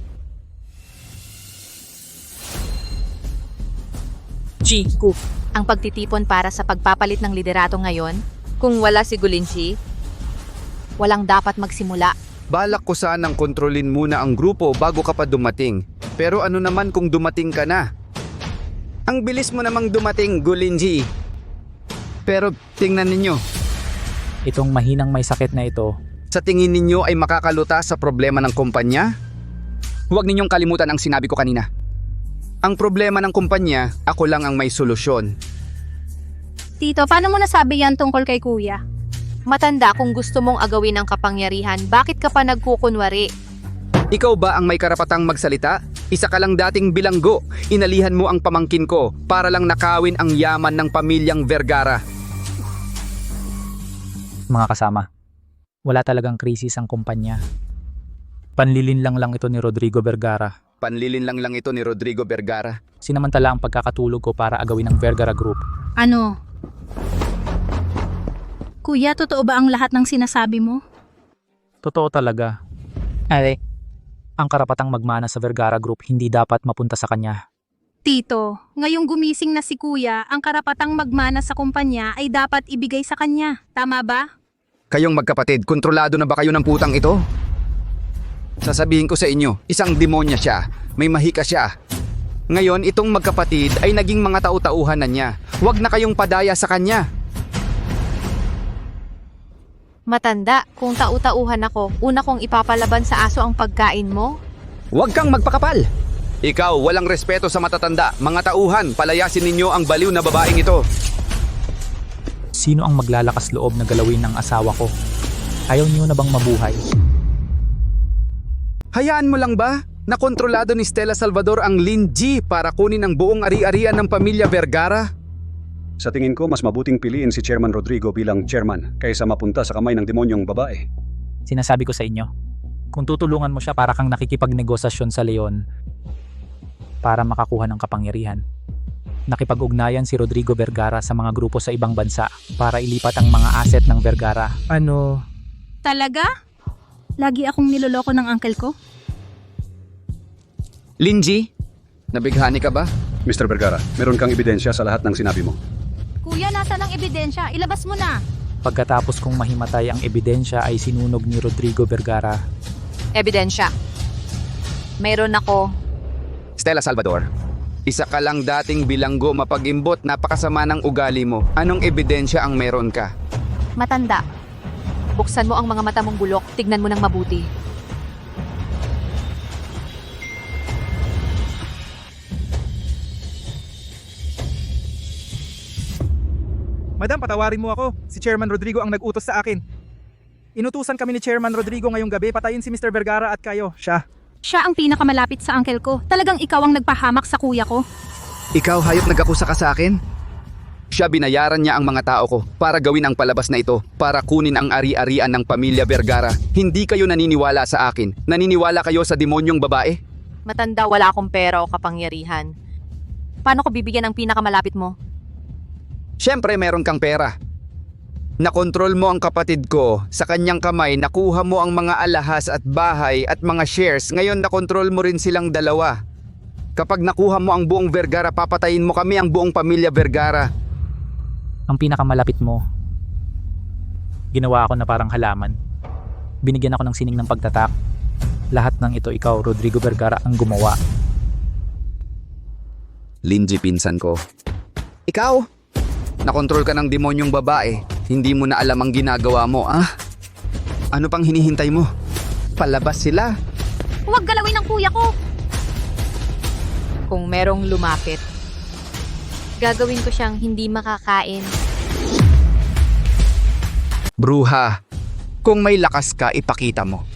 Jigo. Ang pagtitipon para sa pagpapalit ng liderato ngayon, kung wala si Gulinji, Walang dapat magsimula. Balak ko sanang kontrolin muna ang grupo bago ka pa dumating. Pero ano naman kung dumating ka na? Ang bilis mo namang dumating, Gulinji. Pero tingnan ninyo, Itong mahinang may sakit na ito, sa tingin ninyo ay makakalutas sa problema ng kumpanya? Huwag ninyong kalimutan ang sinabi ko kanina. Ang problema ng kumpanya, ako lang ang may solusyon. Tito, paano mo nasabi yan tungkol kay kuya? Matanda, kung gusto mong agawin ang kapangyarihan, bakit ka pa nagkukunwari? Ikaw ba ang may karapatang magsalita? Isa ka lang dating bilanggo. Inalihan mo ang pamangkin ko para lang nakawin ang yaman ng pamilyang Vergara. mga kasama, wala talagang krisis ang kumpanya. Panlilinlang lang ito ni Rodrigo Vergara. Panlilinlang lang ito ni Rodrigo Vergara. Sinamantala ang pagkakatulog ko para agawin ang Vergara Group. Ano? Kuya, totoo ba ang lahat ng sinasabi mo? Totoo talaga. Ang karapatang magmana sa Vergara Group hindi dapat mapunta sa kanya. Tito, ngayong gumising na si kuya, ang karapatang magmana sa kumpanya ay dapat ibigay sa kanya. Tama ba? Kayong magkapatid, kontrolado na ba kayo ng putang ito? Sasabihin ko sa inyo, isang demonya siya. May mahika siya. Ngayon, itong magkapatid ay naging mga tau-tauhan na niya. Huwag na kayong padaya sa kanya. Matanda, kung tau-tauhan ako, una kong ipapalaban sa aso ang pagkain mo? Huwag kang magpakapal! Ikaw, walang respeto sa matatanda. Mga tauhan, palayasin ninyo ang baliw na babaeng ito. Sino ang maglalakas loob na galawin ng asawa ko? Ayaw niyo na bang mabuhay? Hayaan mo lang ba? Nakontrolado ni Stella Salvador ang Lin G para kunin ang buong ari-arian ng pamilya Vergara? Sa tingin ko, mas mabuting piliin si Chairman Rodrigo bilang chairman kaysa mapunta sa kamay ng demonyong babae. Sinasabi ko sa inyo, kung tutulungan mo siya para kang nakikipagnegosasyon sa Leon para makakuha ng kapangyarihan. Nakipag-ugnayan si Rodrigo Vergara sa mga grupo sa ibang bansa para ilipat ang mga asset ng Vergara. Ano? Talaga? Lagi akong niloloko ng uncle ko? Lin G, nabighani ka ba? Mr. Vergara, meron kang ebidensya sa lahat ng sinabi mo. Kuya, nasa ng ebidensya? Ilabas mo na! Pagkatapos kong mahimatay ang ebidensya ay sinunog ni Rodrigo Vergara. Ebidensya. Mayroon ako. Stella Salvador, isa ka lang dating bilanggo, mapag-imbot, napakasama ng ugali mo. Anong ebidensya ang meron ka? Matanda. Buksan mo ang mga mata mong bulok, tignan mo ng mabuti. Madam, patawarin mo ako. Si Chairman Rodrigo ang nag-utos sa akin. Inutusan kami ni Chairman Rodrigo ngayong gabi patayin si Mr. Vergara at kayo, siya. Siya ang pinakamalapit sa uncle ko. Talagang ikaw ang nagpahamak sa kuya ko. Ikaw, hayop, nag-akusa ka sa akin? Siya, binayaran niya ang mga tao ko para gawin ang palabas na ito, para kunin ang ari-arian ng pamilya Vergara. Hindi kayo naniniwala sa akin. Naniniwala kayo sa demonyong babae? Matanda, wala akong pera o kapangyarihan. Paano ko bibigyan ng pinakamalapit mo? Siyempre, meron kang pera. Nakontrol mo ang kapatid ko. Sa kanyang kamay, nakuha mo ang mga alahas at bahay at mga shares. Ngayon, nakontrol mo rin silang dalawa. Kapag nakuha mo ang buong Vergara, papatayin mo kami, ang buong pamilya Vergara. Ang pinakamalapit mo, ginawa ako na parang halaman. Binigyan ako ng sining ng pagtatak. Lahat ng ito ikaw, Rodrigo Vergara, ang gumawa. Linji, pinsan ko. Ikaw? Nakontrol ka ng demonyong babae. Hindi mo na alam ang ginagawa mo, ah? Ano pang hinihintay mo? Palabas sila. Huwag galawin ang kuya ko! Kung merong lumapit, gagawin ko siyang hindi makakain. Bruha, kung may lakas ka, ipakita mo.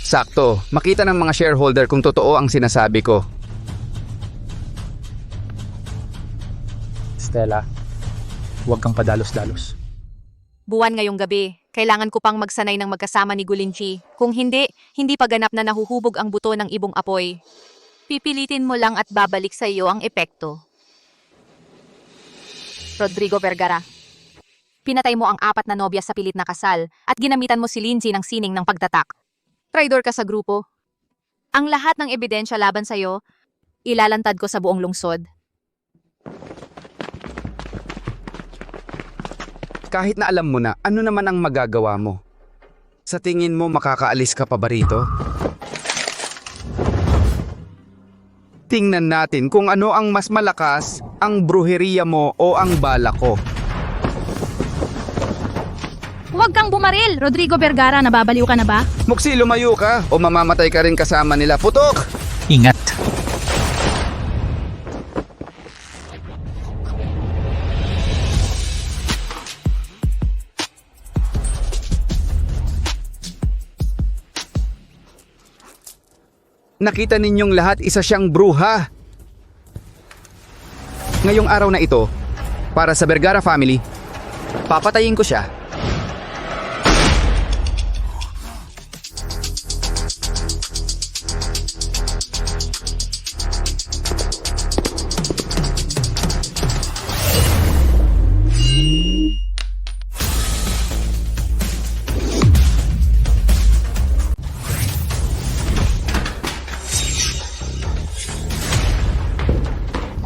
Sakto, makita ng mga shareholder kung totoo ang sinasabi ko. Stella, huwag kang padalos-dalos. Buwan ngayong gabi, kailangan ko pang magsanay ng magkasama ni Gulinchi. Kung hindi, hindi pa ganap na nahuhubog ang buto ng ibong apoy. Pipilitin mo lang at babalik sa iyo ang epekto. Rodrigo Vergara, pinatay mo ang 4 na nobya sa pilit na kasal at ginamitan mo si Lindsay ng sining ng pagtatak. Traidor ka sa grupo. Ang lahat ng ebidensya laban sa iyo, ilalantad ko sa buong lungsod. Kahit na alam mo na, ano naman ang magagawa mo? Sa tingin mo makakaalis ka pa ba rito? Tingnan natin kung ano ang mas malakas, ang bruheriya mo o ang bala ko. Huwag kang bumaril! Rodrigo Vergara, nababaliw ka na ba? Muksi, lumayo ka o mamamatay ka rin kasama nila. Putok! Ingat! Nakita ninyong lahat, isa siyang bruha. Ngayong araw na ito, para sa Vergara family, papatayin ko siya.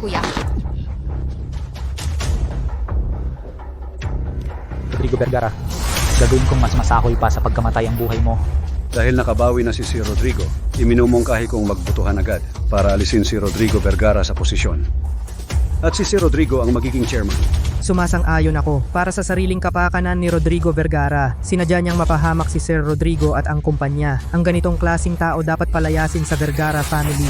Kuya, Rodrigo Vergara, gagawin kong mas masakoy pa sa pagkamatay ang buhay mo. Dahil nakabawi na si Rodrigo, iminumungkahi kong magbutuhan agad para alisin si Rodrigo Vergara sa posisyon. At si Rodrigo ang magiging chairman. Sumasang-ayon ako. Para sa sariling kapakanan ni Rodrigo Vergara, sinadya niyang mapahamak si Sir Rodrigo at ang kumpanya. Ang ganitong klasing tao dapat palayasin sa Vergara family.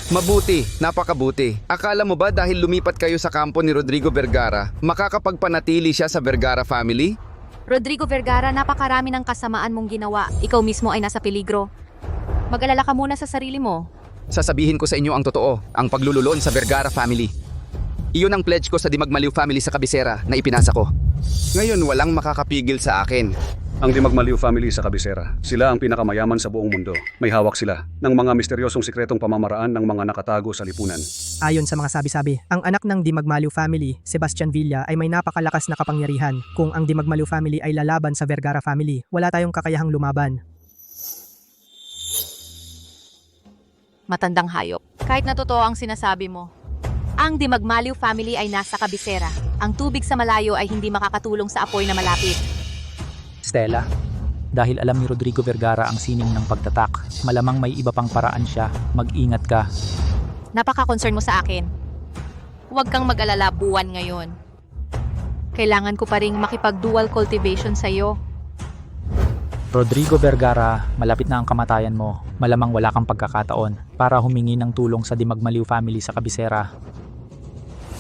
Mabuti, napakabuti. Akala mo ba dahil lumipat kayo sa kampo ni Rodrigo Vergara, makakapagpanatili siya sa Vergara family? Rodrigo Vergara, napakarami ng kasamaan mong ginawa. Ikaw mismo ay nasa peligro. Mag-alala ka muna sa sarili mo. Sasabihin ko sa inyo ang totoo, ang paglululon sa Vergara family. Iyon ang pledge ko sa Dimagmaliw family sa kabisera na ipinasa ko. Ngayon walang makakapigil sa akin. Ang Dimagmaliw family sa kabisera, sila ang pinakamayaman sa buong mundo. May hawak sila ng mga misteryosong sikretong pamamaraan ng mga nakatago sa lipunan. Ayon sa mga sabi-sabi, ang anak ng Dimagmaliw family, Sebastian Villa, ay may napakalakas na kapangyarihan. Kung ang Dimagmaliw family ay lalaban sa Vergara family, wala tayong kakayahang lumaban. Matandang hayop. Kahit na totoo ang sinasabi mo, ang Dimagmaliw family ay nasa kabisera. Ang tubig sa malayo ay hindi makakatulong sa apoy na malapit. Stella, dahil alam ni Rodrigo Vergara ang sining ng pagtatak, malamang may iba pang paraan siya. Mag-ingat ka. Napaka-concern mo sa akin. Huwag kang mag-alala, buwan ngayon. Kailangan ko pa ring makipag-dual cultivation sa'yo. Rodrigo Vergara, malapit na ang kamatayan mo. Malamang wala kang pagkakataon para humingi ng tulong sa Dimagmaliw family sa kabisera.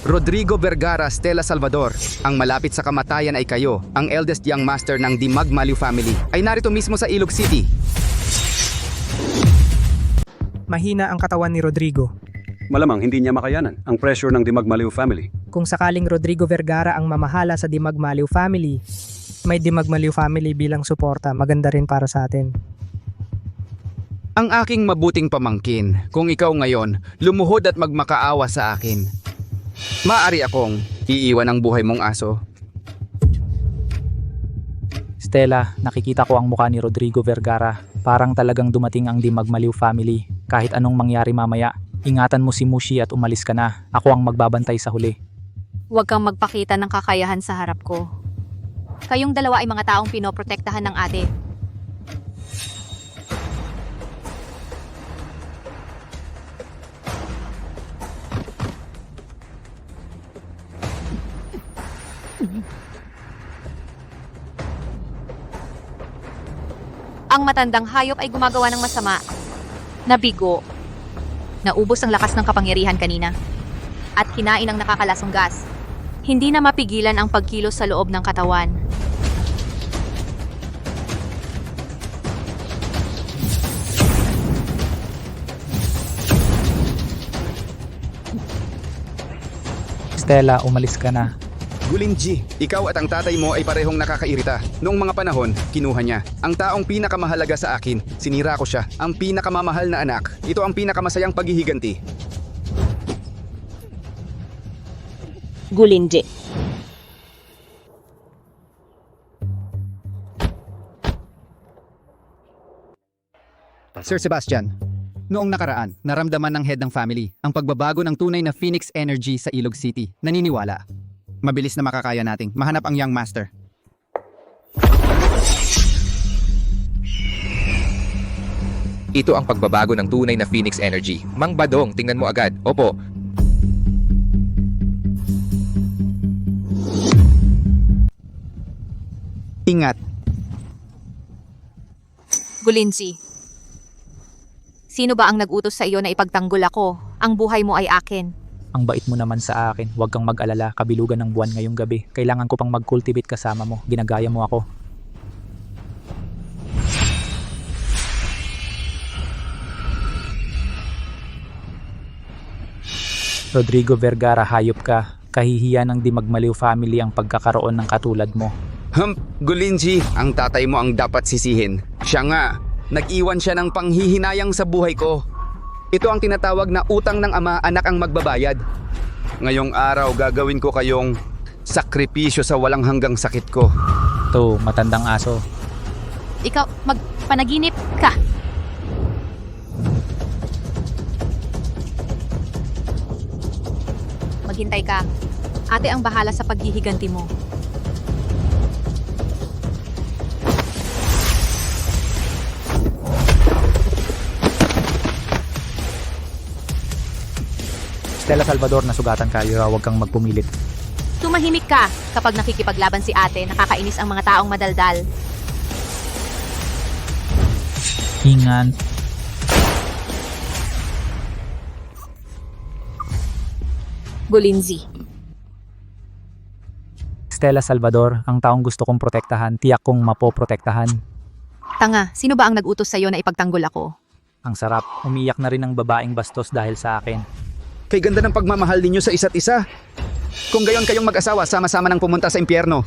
Rodrigo Vergara, Stella Salvador, ang malapit sa kamatayan ay kayo, ang eldest young master ng Dimagmaliw family, ay narito mismo sa Ilog City. Mahina ang katawan ni Rodrigo. Malamang hindi niya makayanan ang pressure ng Dimagmaliw family. Kung sakaling Rodrigo Vergara ang mamahala sa Dimagmaliw family, may Dimagmaliw family bilang suporta, maganda rin para sa atin. Ang aking mabuting pamangkin, kung ikaw ngayon, lumuhod at magmakaawa sa akin. Maaari akong iiwan ang buhay mong aso. Stella, nakikita ko ang mukha ni Rodrigo Vergara. Parang talagang dumating ang Dimagmaliw family. Kahit anong mangyari mamaya, ingatan mo si Mushi at umalis ka na. Ako ang magbabantay sa huli. Huwag kang magpakita ng kakayahan sa harap ko. Kayong dalawa ay mga taong pinoprotektahan ng ate. Ang matandang hayop ay gumagawa ng masama. Nabigo. Naubos ang lakas ng kapangyarihan kanina. At kinain ang nakakalasong gas. Hindi na mapigilan ang pagkilos sa loob ng katawan. Stella, umalis ka na. Gulinji, ikaw at ang tatay mo ay parehong nakakairita. Noong mga panahon, kinuha niya. Ang taong pinakamahalaga sa akin, sinira ko siya. Ang pinakamamahal na anak, ito ang pinakamasayang paghihiganti. Gulinji. Sir Sebastian, noong nakaraan, naramdaman ng head ng family ang pagbabago ng tunay na Phoenix energy sa Ilog City. Naniniwala. Mabilis na makakaya nating mahanap ang young master. Ito ang pagbabago ng tunay na Phoenix Energy. Mang Badong, tingnan mo agad. Opo. Ingat. Gulinsi. Sino ba ang nag-utos sa iyo na ipagtanggol ako? Ang buhay mo ay akin. Ang bait mo naman sa akin. Huwag kang mag-alala, kabilugan ng buwan ngayong gabi. Kailangan ko pang mag-cultivate kasama mo. Ginagaya mo ako. Rodrigo Vergara, hayop ka. Kahihiyan ng Di Magmaliw family ang pagkakaroon ng katulad mo. Gulinji, ang tatay mo ang dapat sisihin. Siya nga, nag-iwan siya ng panghihinayang sa buhay ko. Ito ang tinatawag na utang ng ama, anak ang magbabayad. Ngayong araw, gagawin ko kayong sakripisyo sa walang hanggang sakit ko. To, matandang aso. Ikaw, magpanaginip ka. Maghintay ka. Ate ang bahala sa paghihiganti mo. Stella Salvador, nasugatan ka. Huwag kang magpumilit. Tumahimik ka. Kapag nakikipaglaban si ate, nakakainis ang mga taong madaldal. Hingan. Gulinzi. Stella Salvador, ang taong gusto kong protektahan, tiyak kong mapoprotektahan. Tanga, sino ba ang nag-utos sa'yo na ipagtanggol ako? Ang sarap, umiyak na rin ang babaeng bastos dahil sa akin. Kay ganda ng pagmamahal ninyo sa isa't isa. Kung gayon kayong mag-asawa, sama-sama nang pumunta sa impyerno.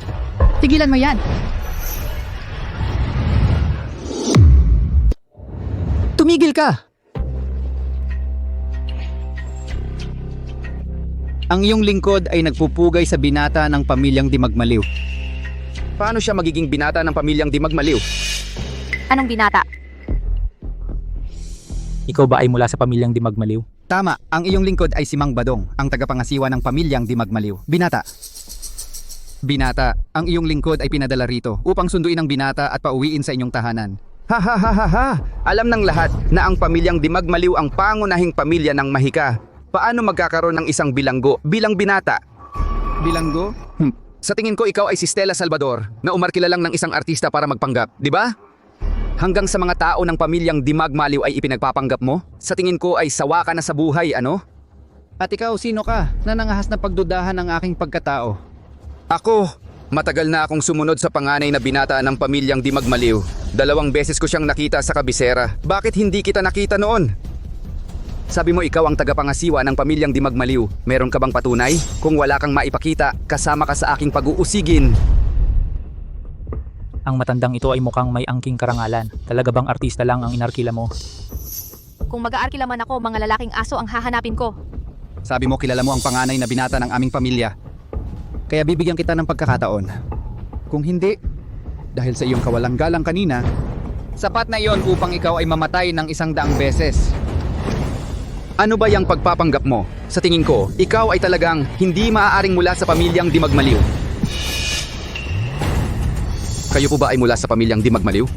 Tigilan mo yan. Tumigil ka! Ang iyong lingkod ay nagpupugay sa binata ng pamilyang Di Magmaliw. Paano siya magiging binata ng pamilyang Di Magmaliw? Anong binata? Ikaw ba ay mula sa pamilyang Di Magmaliw? Tama, ang iyong lingkod ay si Mang Badong, ang tagapangasiwa ng pamilyang Di Magmaliw. Binata. Binata, ang iyong lingkod ay pinadala rito upang sunduin ang binata at pauwiin sa inyong tahanan. Ha ha ha ha ha! Alam ng lahat na ang pamilyang Di Magmaliw ang pangunahing pamilya ng Mahika. Paano magkakaroon ng isang bilanggo bilang binata? Bilanggo? Sa tingin ko ikaw ay si Stella Salvador na umarkila lang ng isang artista para magpanggap, di ba? Hanggang sa mga tao ng pamilyang Di Magmaliw ay ipinagpapanggap mo? Sa tingin ko ay sawa ka na sa buhay, ano? At ikaw, sino ka na nangahas na pagdudahan ng aking pagkatao? Ako, matagal na akong sumunod sa panganay na binata ng pamilyang Di Magmaliw. 2 beses ko siyang nakita sa kabisera. Bakit hindi kita nakita noon? Sabi mo ikaw ang tagapangasiwa ng pamilyang Di Magmaliw. Meron ka bang patunay? Kung wala kang maipakita, kasama ka sa aking pag-uusigin. Ang matandang ito ay mukhang may angking karangalan. Talaga bang artista lang ang inarkila mo? Kung mag-aarkila man ako, mga lalaking aso ang hahanapin ko. Sabi mo kilala mo ang panganay na binata ng aming pamilya. Kaya bibigyan kita ng pagkakataon. Kung hindi, dahil sa iyong kawalang galang kanina, sapat na iyon upang ikaw ay mamatay ng 100 beses. Ano ba yung pagpapanggap mo? Sa tingin ko, ikaw ay talagang hindi maaaring mula sa pamilyang Di Magmaliw. Kayo po ba ay mula sa pamilyang Di Magmaliw?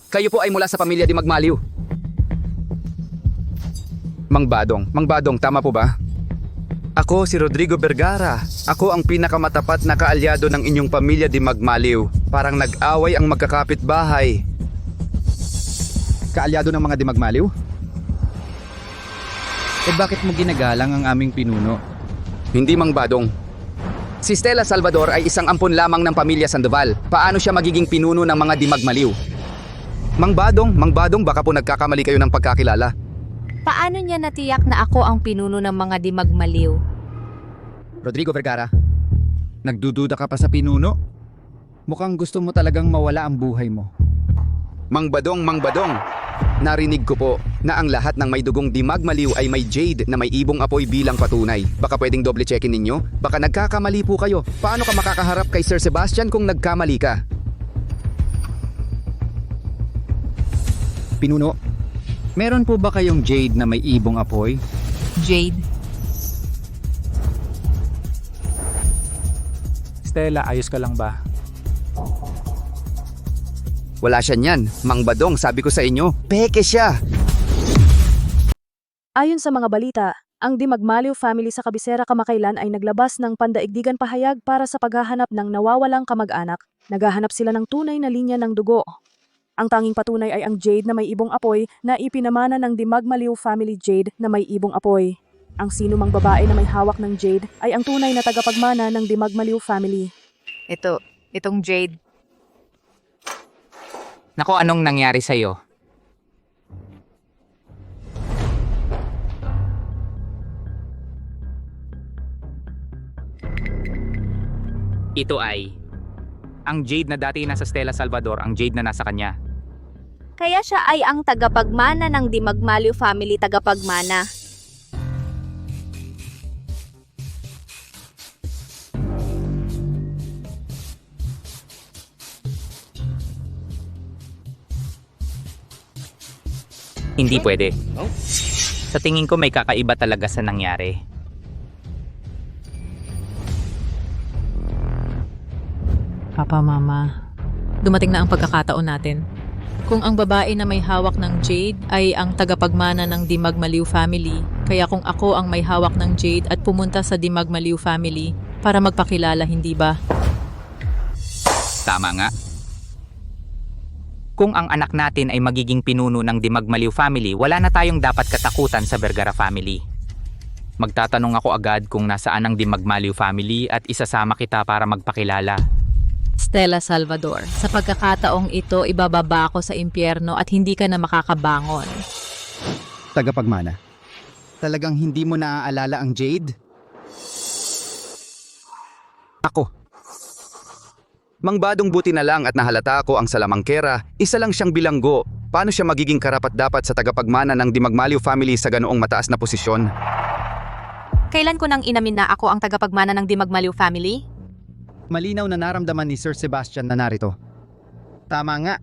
Kayo po ay mula sa pamilya Di Magmaliw. Mang Badong, tama po ba? Ako si Rodrigo Vergara. Ako ang pinakamatapat na kaalyado ng inyong pamilya Di Magmaliw. Parang nag-away ang magkakapit-bahay. Kaalyado ng mga Di Magmaliw? Eh bakit mo ginagalang ang aming pinuno? Hindi, Mang Badong. Si Stella Salvador ay isang ampon lamang ng pamilya Sandoval. Paano siya magiging pinuno ng mga Di Magmaliw? Mang Badong, baka po nagkakamali kayo ng pagkakilala. Paano niya natiyak na ako ang pinuno ng mga Di Magmaliw? Rodrigo Vergara, nagdududa ka pa sa pinuno? Mukhang gusto mo talagang mawala ang buhay mo. Mang Badong, narinig ko po na ang lahat ng may dugong Di Magmaliw ay may jade na may ibong apoy bilang patunay. Baka pwedeng doble checkin ninyo? Baka nagkakamali po kayo. Paano ka makakaharap kay Sir Sebastian kung nagkamali ka? Pinuno, meron po ba kayong jade na may ibong apoy? Jade? Stella, ayos ka lang ba? Wala siya niyan. Mang Badong, sabi ko sa inyo, peke siya. Ayon sa mga balita, ang Dimagmaliw family sa Kabisera kamakailan ay naglabas ng pandaigdigan pahayag para sa paghahanap ng nawawalang kamag-anak. Naghahanap sila ng tunay na linya ng dugo. Ang tanging patunay ay ang jade na may ibong apoy na ipinamana ng Dimagmaliw family jade na may ibong apoy. Ang sinumang babae na may hawak ng jade ay ang tunay na tagapagmana ng Dimagmaliw family. Itong Jade. Nako, anong nangyari sa'yo? Ito ay ang Jade na dati nasa Stella Salvador, ang Jade na nasa kanya. Kaya siya ay ang tagapagmana ng Dimagmaliw family tagapagmana. Hindi pwede. Sa tingin ko may kakaiba talaga sa nangyari. Papa, Mama, dumating na ang pagkakataon natin. Kung ang babae na may hawak ng jade ay ang tagapagmana ng Dimagmaliw family, kaya kung ako ang may hawak ng jade at pumunta sa Dimagmaliw family para magpakilala, hindi ba? Tama nga. Kung ang anak natin ay magiging pinuno ng Dimagmaliw family, wala na tayong dapat katakutan sa Vergara family. Magtatanong ako agad kung nasaan ang Dimagmaliw family at isasama kita para magpakilala. Stella Salvador, sa pagkakataong ito, ibababa ako sa impyerno at hindi ka na makakabangon. Tagapagmana. Talagang hindi mo naaalala ang Jade? Ako. Mang Badong, buti na lang at nahalata ako ang salamangkera, isa lang siyang bilanggo. Paano siya magiging karapat-dapat sa tagapagmana ng Dimagmaliw family sa ganoong mataas na posisyon? Kailan ko nang inamin na ako ang tagapagmana ng Dimagmaliw family? Malinaw na naramdaman ni Sir Sebastian na narito. Tama nga.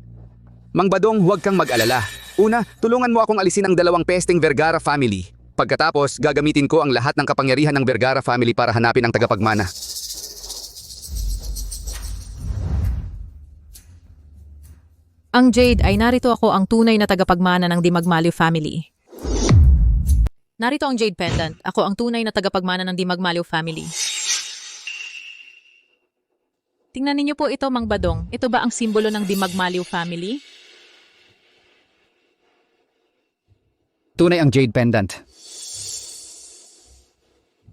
Mang Badong, huwag kang mag-alala. Una, tulungan mo akong alisin ang dalawang pesteng Vergara family. Pagkatapos, gagamitin ko ang lahat ng kapangyarihan ng Vergara family para hanapin ang tagapagmana. Ang Jade ay narito ako ang tunay na tagapagmana ng Dimagmaliw family. Narito ang Jade Pendant. Ako ang tunay na tagapagmana ng Dimagmaliw family. Tingnan ninyo po ito, Mang Badong. Ito ba ang simbolo ng Dimagmaliw family? Tunay ang Jade Pendant.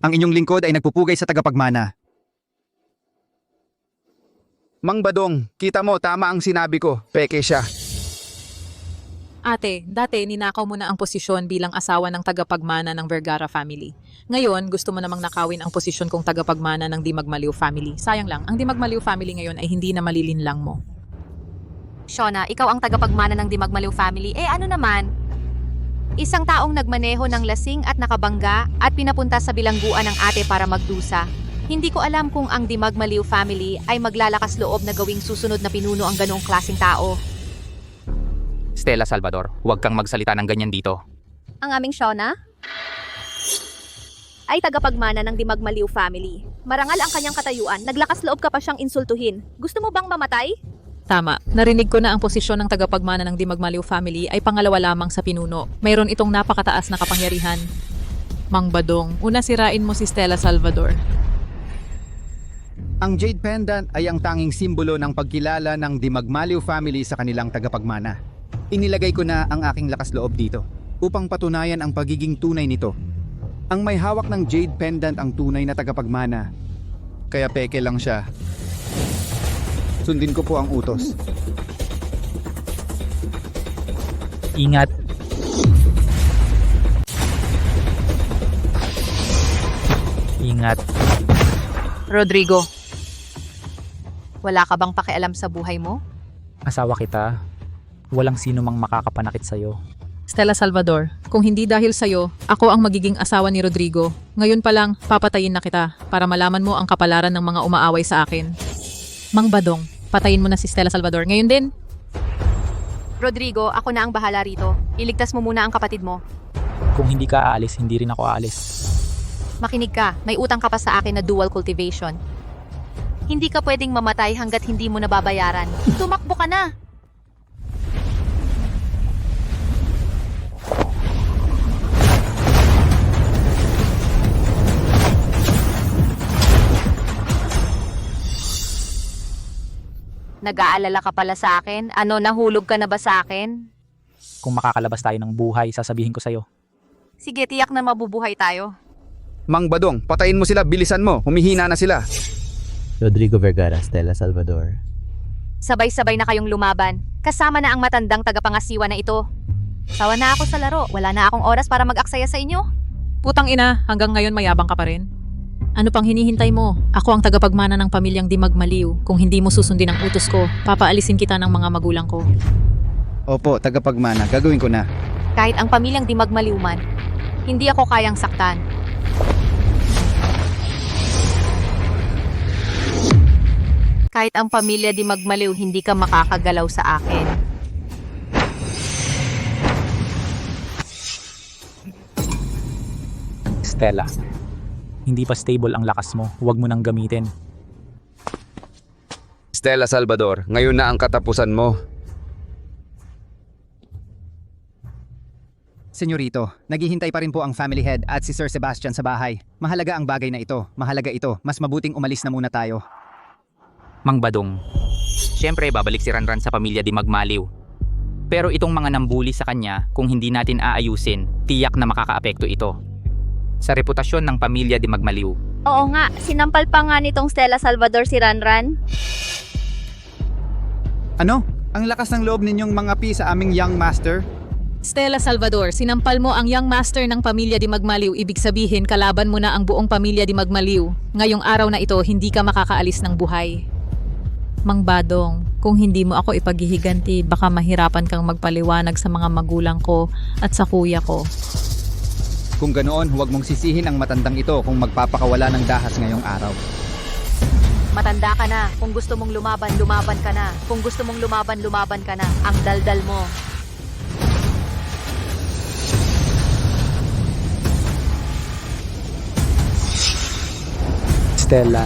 Ang inyong lingkod ay nagpupugay sa tagapagmana. Mang Badong, kita mo, tama ang sinabi ko. Peke siya. Ate, dati ninakaw mo na ang posisyon bilang asawa ng tagapagmana ng Vergara family. Ngayon, gusto mo namang nakawin ang posisyon kong tagapagmana ng Dimagmaliw family. Sayang lang, ang Dimagmaliw family ngayon ay hindi na malilinlang mo. Shona, ikaw ang tagapagmana ng Dimagmaliw family. Ano naman? Isang taong nagmaneho ng lasing at nakabangga at pinapunta sa bilangguan ng ate para magdusa. Hindi ko alam kung ang Dimagmaliw family ay maglalakas loob na gawing susunod na pinuno ang ganoong klaseng tao. Stella Salvador, huwag kang magsalita ng ganyan dito. Ang aming Shona ay tagapagmana ng Dimagmaliw family. Marangal ang kanyang katayuan, naglakas loob ka pa siyang insultuhin. Gusto mo bang mamatay? Tama. Narinig ko na ang posisyon ng tagapagmana ng Dimagmaliw family ay pangalawa lamang sa pinuno. Mayroon itong napakataas na kapangyarihan. Mang Badong, una sirain mo si Stella Salvador. Ang Jade Pendant ay ang tanging simbolo ng pagkilala ng Dimagmaliw family sa kanilang tagapagmana. Inilagay ko na ang aking lakas loob dito upang patunayan ang pagiging tunay nito. Ang may hawak ng Jade Pendant ang tunay na tagapagmana. Kaya peke lang siya. Sundin ko po ang utos. Ingat. Ingat. Rodrigo, wala ka bang pakialam sa buhay mo? Asawa kita. Walang sino mang makakapanakit sa'yo. Stella Salvador, kung hindi dahil sa'yo, ako ang magiging asawa ni Rodrigo. Ngayon pa lang, papatayin na kita para malaman mo ang kapalaran ng mga umaaway sa akin. Mang Badong, patayin mo na si Stella Salvador. Ngayon din. Rodrigo, ako na ang bahala rito. Iligtas mo muna ang kapatid mo. Kung hindi ka aalis, hindi rin ako aalis. Makinig ka, may utang ka pa sa akin na dual cultivation. Hindi ka pwedeng mamatay hanggat hindi mo nababayaran. Tumakbo ka na! Nag-aalala ka pala sa akin? Ano, nahulog ka na ba sa akin? Kung makakalabas tayo ng buhay, sasabihin ko sa'yo. Sige, tiyak na mabubuhay tayo. Mang Badong, patayin mo sila, bilisan mo. Humihina na sila. Rodrigo Vergara, Stella Salvador. Sabay-sabay na kayong lumaban. Kasama na ang matandang tagapangasiwa na ito. Sawa na ako sa laro. Wala na akong oras para mag-aksaya sa inyo. Putang ina, hanggang ngayon mayabang ka pa rin? Ano pang hinihintay mo? Ako ang tagapagmana ng pamilyang di magmaliw. Kung hindi mo susundin ang utos ko, papaalisin kita ng mga magulang ko. Opo, tagapagmana. Gagawin ko na. Kahit ang pamilyang di magmaliw man, hindi ako kayang saktan. Kahit ang pamilya di magmaliw, hindi ka makakagalaw sa akin. Stella, hindi pa stable ang lakas mo. Huwag mo nang gamitin. Stella Salvador, ngayon na ang katapusan mo. Senyorito, naghihintay pa rin po ang family head at si Sir Sebastian sa bahay. Mahalaga ang bagay na ito. Mahalaga ito. Mas mabuting umalis na muna tayo. Mang Badong, siyempre babalik si Ranran sa pamilya di magmaliw. Pero itong mga nambuli sa kanya, kung hindi natin aayusin, tiyak na makakaapekto ito sa reputasyon ng pamilya di magmaliw. Oo nga, sinampal pa nga nitong Stella Salvador si Ranran. Ano? Ang lakas ng loob ninyong mga pi sa aming young master? Stella Salvador, sinampal mo ang young master ng pamilya di magmaliw. Ibig sabihin, kalaban mo na ang buong pamilya di magmaliw. Ngayong araw na ito, hindi ka makakaalis ng buhay. Mang Badong, kung hindi mo ako ipaghihiganti, baka mahirapan kang magpaliwanag sa mga magulang ko at sa kuya ko. Kung ganoon, huwag mong sisihin ang matandang ito kung magpapakawala ng dahas ngayong araw. Matanda ka na. Kung gusto mong lumaban, lumaban ka na. Kung gusto mong lumaban, lumaban ka na. Ang daldal mo. Stella,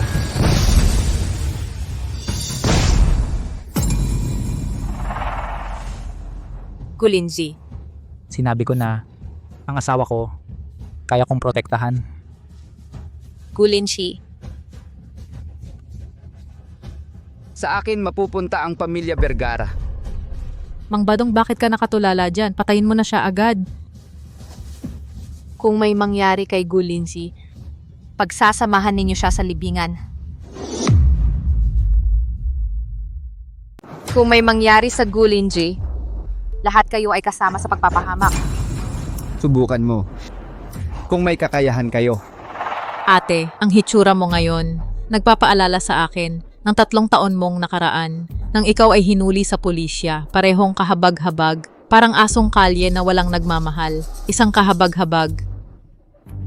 Gulinzi. sinabi ko na ang asawa ko, kaya kong protektahan. Gulinzi. Sa akin mapupunta ang pamilya Vergara. Mang Badong, bakit ka nakatulala dyan? Patayin mo na siya agad. Kung may mangyari kay Gulinzi, pagsasamahan ninyo siya sa libingan. Kung may mangyari sa Gulinzi, lahat kayo ay kasama sa pagpapahamak. Subukan mo. Kung may kakayahan kayo. Ate, ang hitsura mo ngayon, nagpapaalala sa akin ng 3 taon mong nakaraan nang ikaw ay hinuli sa pulisya, parehong kahabag-habag, parang asong kalye na walang nagmamahal, isang kahabag-habag.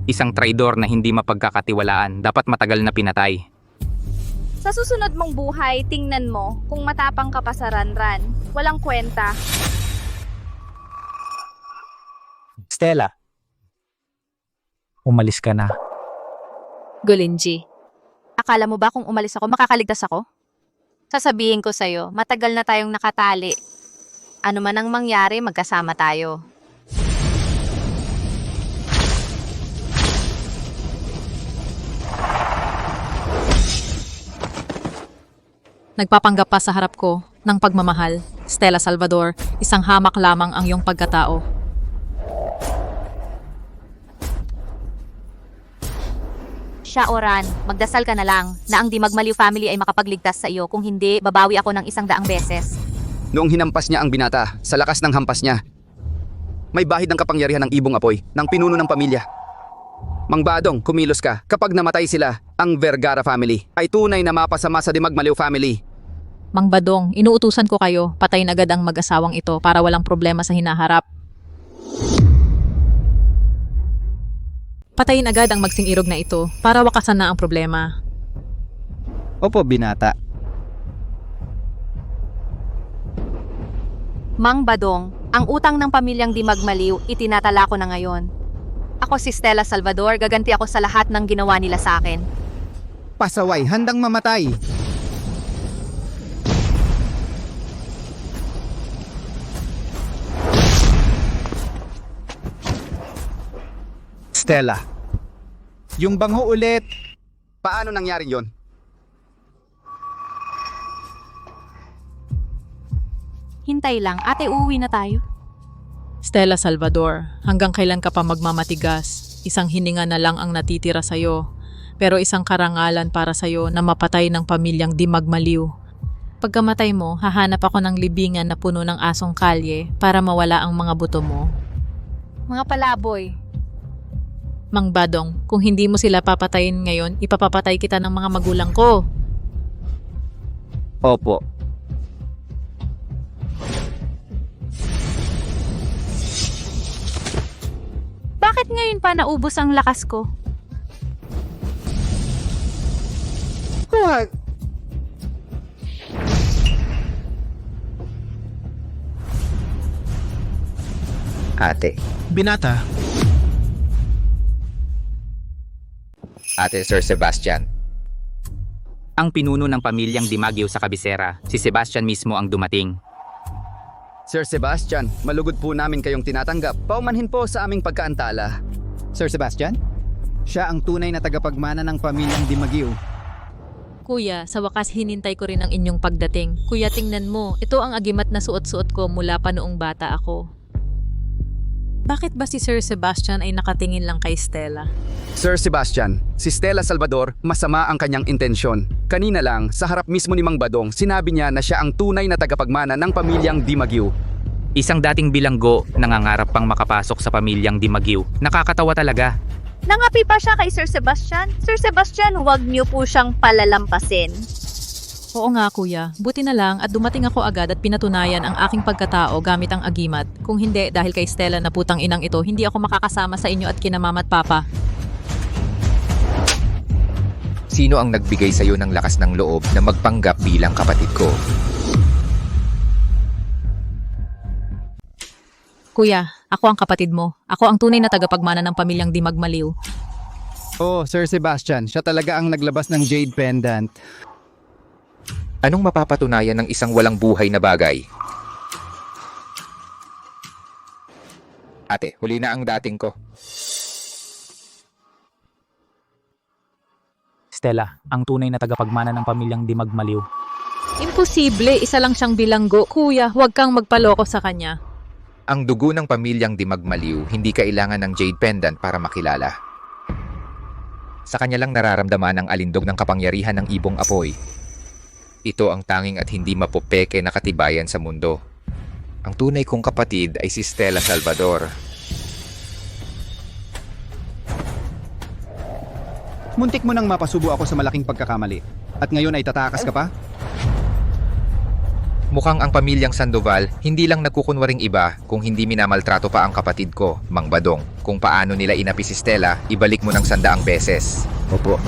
Isang traidor na hindi mapagkakatiwalaan, dapat matagal na pinatay. Sa susunod mong buhay, tingnan mo kung matapang ka pa sa Ranran. Walang kwenta. Stella, umalis ka na. Gulinzi. Akala mo ba kung umalis ako, makakaligtas ako? Sasabihin ko sa'yo, matagal na tayong nakatali. Ano man ang mangyari, magkasama tayo. Nagpapanggap pa sa harap ko ng pagmamahal. Stella Salvador, isang hamak lamang ang iyong pagkatao. Siya, Oran, magdasal ka na lang na ang Di Magmaliw family ay makapagligtas sa iyo. Kung hindi, babawi ako ng 100 beses. Noong hinampas niya ang binata, sa lakas ng hampas niya, may bahid ng kapangyarihan ng ibong apoy, ng pinuno ng pamilya. Mang Badong, kumilos ka. Kapag namatay sila, ang Vergara family ay tunay na mapasama sa Di Magmaliw family. Mang Badong, inuutusan ko kayo, patayin agad ang mag-asawang ito para walang problema sa hinaharap. Patayin agad ang magsing-irog na ito para wakasan na ang problema. Opo, binata. Mang Badong, ang utang ng pamilyang Di Magmaliw, itinatala ko na ngayon. Ako si Stella Salvador, gaganti ako sa lahat ng ginawa nila sa akin. Pasaway, handang mamatay. Stella, yung bangho ulit. Paano nangyari yon? Hintay lang, ate, uuwi na tayo. Stella Salvador, hanggang kailan ka pa magmamatigas? Isang hininga na lang ang natitira sa'yo. Pero isang karangalan para sa'yo na mapatay ng pamilyang di magmaliw. Pagkamatay mo, hahanap ako ng libingan na puno ng asong kalye para mawala ang mga buto mo. Mga palaboy. Mang Badong, kung hindi mo sila papatayin ngayon, ipapapatay kita ng mga magulang ko. Opo. Bakit ngayon pa naubos ang lakas ko? Huwag! Ate. Binata. Ate Sir Sebastian. Ang pinuno ng pamilyang Dimagyo sa kabisera, si Sebastian mismo ang dumating. Sir Sebastian, malugod po namin kayong tinatanggap. Paumanhin po sa aming pagkaantala. Sir Sebastian? Siya ang tunay na tagapagmana ng pamilyang Dimagyo. Kuya, sa wakas hinintay ko rin ang inyong pagdating. Kuya, tingnan mo, ito ang agimat na suot-suot ko mula pa noong bata ako. Bakit ba si Sir Sebastian ay nakatingin lang kay Stella? Sir Sebastian, si Stella Salvador, masama ang kanyang intensyon. Kanina lang, sa harap mismo ni Mang Badong, sinabi niya na siya ang tunay na tagapagmana ng pamilyang Dimagyo. Isang dating bilanggo, nangangarap pang makapasok sa pamilyang Dimagyo. Nakakatawa talaga. Nangapi pa siya kay Sir Sebastian. Sir Sebastian, huwag niyo po siyang palalampasin. Oo nga kuya, buti na lang at dumating ako agad at pinatunayan ang aking pagkatao gamit ang agimat. Kung hindi, dahil kay Stella na putang inang ito, hindi ako makakasama sa inyo at kina mama at papa. Sino ang nagbigay sa'yo ng lakas ng loob na magpanggap bilang kapatid ko? Kuya, ako ang kapatid mo. Ako ang tunay na tagapagmana ng pamilyang di magmaliw. Oh, Sir Sebastian, siya talaga ang naglabas ng Jade Pendant. Anong mapapatunayan ng isang walang buhay na bagay? Ate, huli na ang dating ko. Stella, ang tunay na tagapagmana ng pamilyang di magmaliw. Imposible, isa lang siyang bilanggo. Kuya, huwag kang magpaloko sa kanya. Ang dugo ng pamilyang di magmaliw, hindi kailangan ng Jade Pendant para makilala. Sa kanya lang nararamdaman ang alindog ng kapangyarihan ng ibong apoy. Ito ang tanging at hindi mapopeke na katibayan sa mundo. Ang tunay kong kapatid ay si Stella Salvador. Muntik mo nang mapasubo ako sa malaking pagkakamali. At ngayon ay tatakas ka pa? Mukhang ang pamilyang Sandoval hindi lang nagkukunwaring iba kung hindi minamaltrato pa ang kapatid ko, Mang Badong. Kung paano nila inapi si Stella, ibalik mo ng 100 beses. Opo.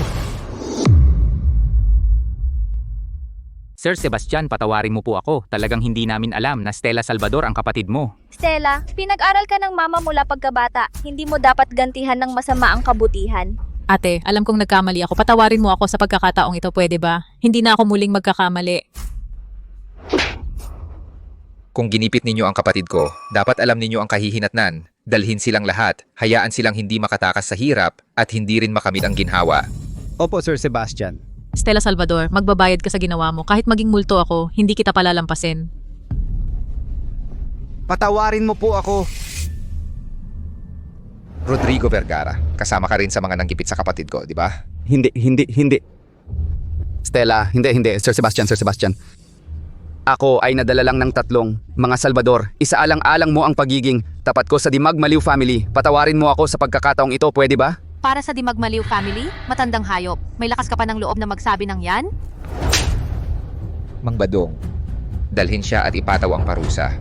Sir Sebastian, patawarin mo po ako. Talagang hindi namin alam na Stella Salvador ang kapatid mo. Stella, pinag-aral ka ng mama mula pagkabata. Hindi mo dapat gantihan ng masama ang kabutihan. Ate, alam kong nagkamali ako. Patawarin mo ako sa pagkakataong ito, pwede ba? Hindi na ako muling magkakamali. Kung ginipit ninyo ang kapatid ko, dapat alam ninyo ang kahihinatnan. Dalhin silang lahat, hayaan silang hindi makatakas sa hirap at hindi rin makamit ang ginhawa. Opo, Sir Sebastian. Stella Salvador, magbabayad ka sa ginawa mo. Kahit maging multo ako, hindi kita palalampasin. Patawarin mo po ako. Rodrigo Vergara, kasama ka rin sa mga nanggipit sa kapatid ko, di ba? Hindi. Stella, hindi. Sir Sebastian. Ako ay nadala lang ng 3, mga Salvador. Isaalang-alang mo ang pagiging tapat ko sa Di Magmaliw family. Patawarin mo ako sa pagkakataong ito, pwede ba? Para sa Di Magmaliw family, matandang hayop. May lakas ka pa ng loob na magsabi ng yan? Mang Badong, dalhin siya at ipataw ang parusa.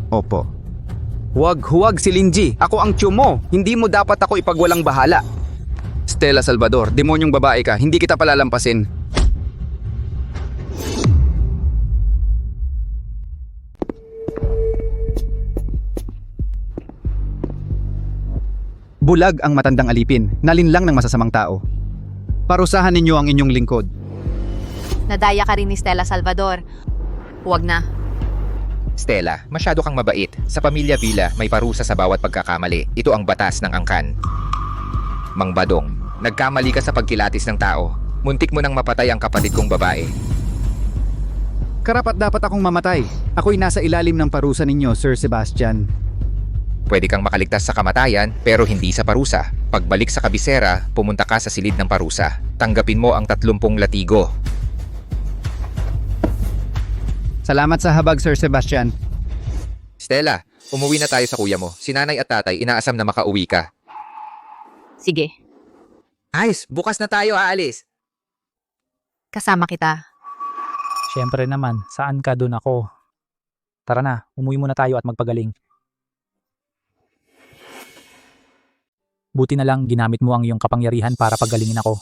Opo. Huwag si Linji. Ako ang tiyo mo. Hindi mo dapat ako ipagwalang bahala. Stella Salvador, demonyong babae ka. Hindi kita palalampasin. Bulag ang matandang alipin, nalinlang ng masasamang tao. Parusahan ninyo ang inyong lingkod. Nadaya ka rin ni Stella Salvador. Huwag na. Stella, masyado kang mabait. Sa pamilya Villa, may parusa sa bawat pagkakamali. Ito ang batas ng angkan. Mang Badong, nagkamali ka sa pagkilatis ng tao. Muntik mo nang mapatay ang kapatid kong babae. Karapat dapat akong mamatay. Ako'y nasa ilalim ng parusa ninyo, Sir Sebastian. Pwede kang makaligtas sa kamatayan pero hindi sa parusa. Pagbalik sa kabisera, pumunta ka sa silid ng parusa. Tanggapin mo ang 30 latigo. Salamat sa habag, Sir Sebastian. Stella, umuwi na tayo sa kuya mo. Si nanay at tatay inaasam na makauwi ka. Sige, Ayos, bukas na tayo aalis. kasama kita. Siyempre naman, saan ka doon ako? Tara na, umuwi muna tayo at magpagaling. Buti na lang ginamit mo ang iyong kapangyarihan para pagalingin ako.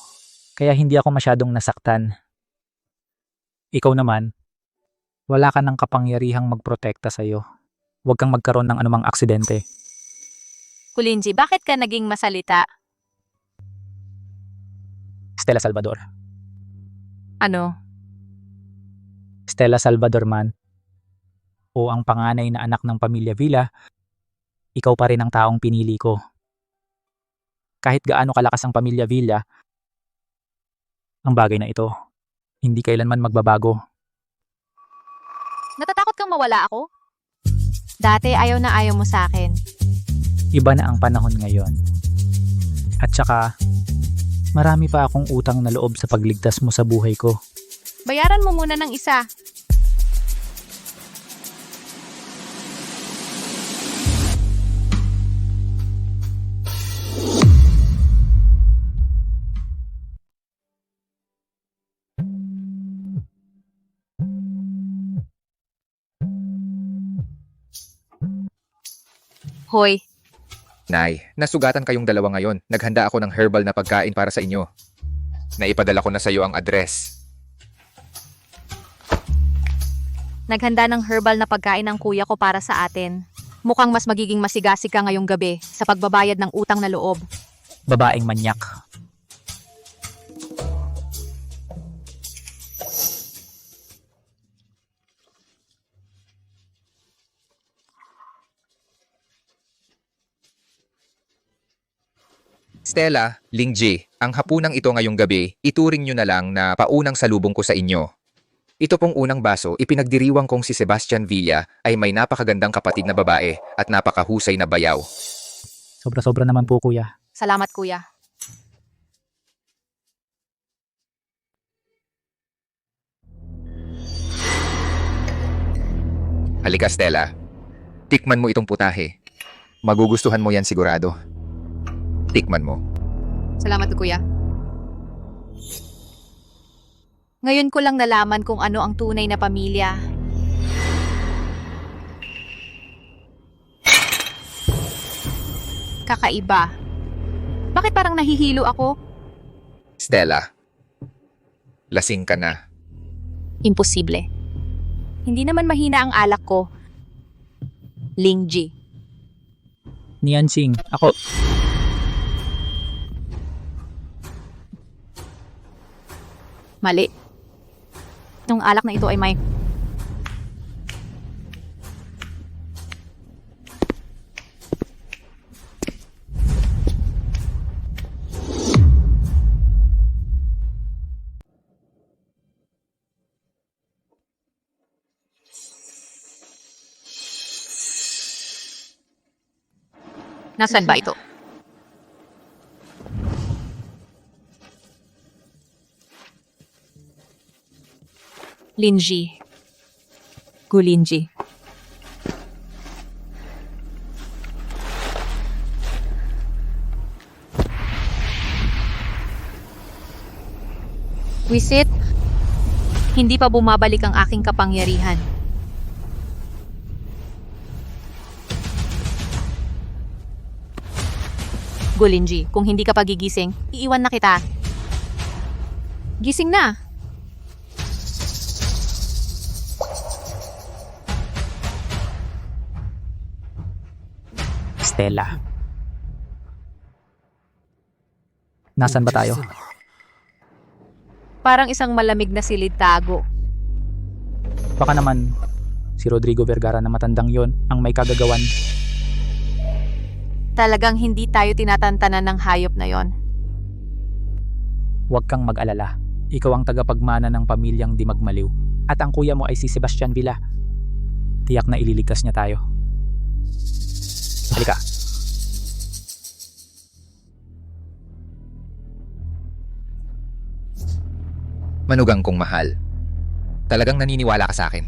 Kaya hindi ako masyadong nasaktan. Ikaw naman, wala ka ng kapangyarihang magprotekta sa'yo. Huwag kang magkaroon ng anumang aksidente. Kulinji, bakit ka naging masalita? Stella Salvador. Ano? Stella Salvador man. O ang panganay na anak ng pamilya Villa, ikaw pa rin ang taong pinili ko. Kahit gaano kalakas ang pamilya Villa, ang bagay na ito, hindi kailanman magbabago. Natatakot kang mawala ako? Dati ayaw na ayaw mo sa akin. Iba na ang panahon ngayon. At saka, marami pa akong utang na loob sa pagligtas mo sa buhay ko. Bayaran mo muna ng isa. Hoy, Nay, nasugatan kayong dalawa ngayon. Naghanda ako ng herbal na pagkain para sa inyo. Naipadala ko na sa iyo ang address. naghanda ng herbal na pagkain ng kuya ko para sa atin. Mukhang mas magiging masigasig ka ngayong gabi sa pagbabayad ng utang na loob. Babaeng manyak. Stella, Lingji, ang hapunang ito ngayong gabi, ituring nyo na lang na paunang salubong ko sa inyo. Ito pong unang baso, ipinagdiriwang kong si Sebastian Villa ay may napakagandang kapatid na babae at napakahusay na bayaw. Sobra-sobra naman po, kuya. Salamat, kuya. Halika, Stella. Tikman mo itong putahe. Magugustuhan mo yan sigurado. Tikman mo. Salamat, kuya. Ngayon ko lang nalaman kung ano ang tunay na pamilya. Kakaiba. Bakit parang nahihilo ako? Stella, lasing ka na. Imposible. Hindi naman mahina ang alak ko. Lingji. Niansing, ako... Mali. Itong alak na ito ay may... Nasaan ba ito? Linji. Gulinji. Wisit, hindi pa bumabalik ang aking kapangyarihan. Gulinji, kung hindi ka pagigising, iiwan na kita. Gising na. Stella. Nasaan ba tayo? Parang isang malamig na silid tago. Baka naman si Rodrigo Vergara na matandang yon ang may kagagawan. Talagang hindi tayo tinatantanan ng hayop na yon. Huwag kang mag-alala. Ikaw ang tagapagmana ng pamilyang di magmaliw. At ang kuya mo ay si Sebastian Villa. Tiyak na ililigtas niya tayo. Halika. Manugang kong mahal. Talagang naniniwala ka sa akin.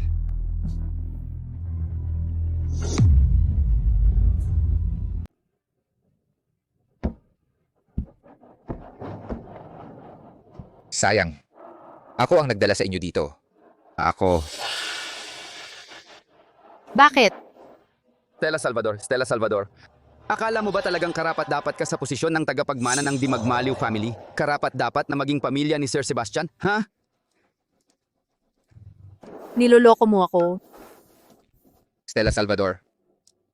Sayang. Ako ang nagdala sa inyo dito. Ako. Bakit? Stella Salvador. Akala mo ba talagang karapat-dapat ka sa posisyon ng tagapagmana ng Dimagmaliw family? Karapat-dapat na maging pamilya ni Sir Sebastian? Ha? Niloloko mo ako. Stella Salvador.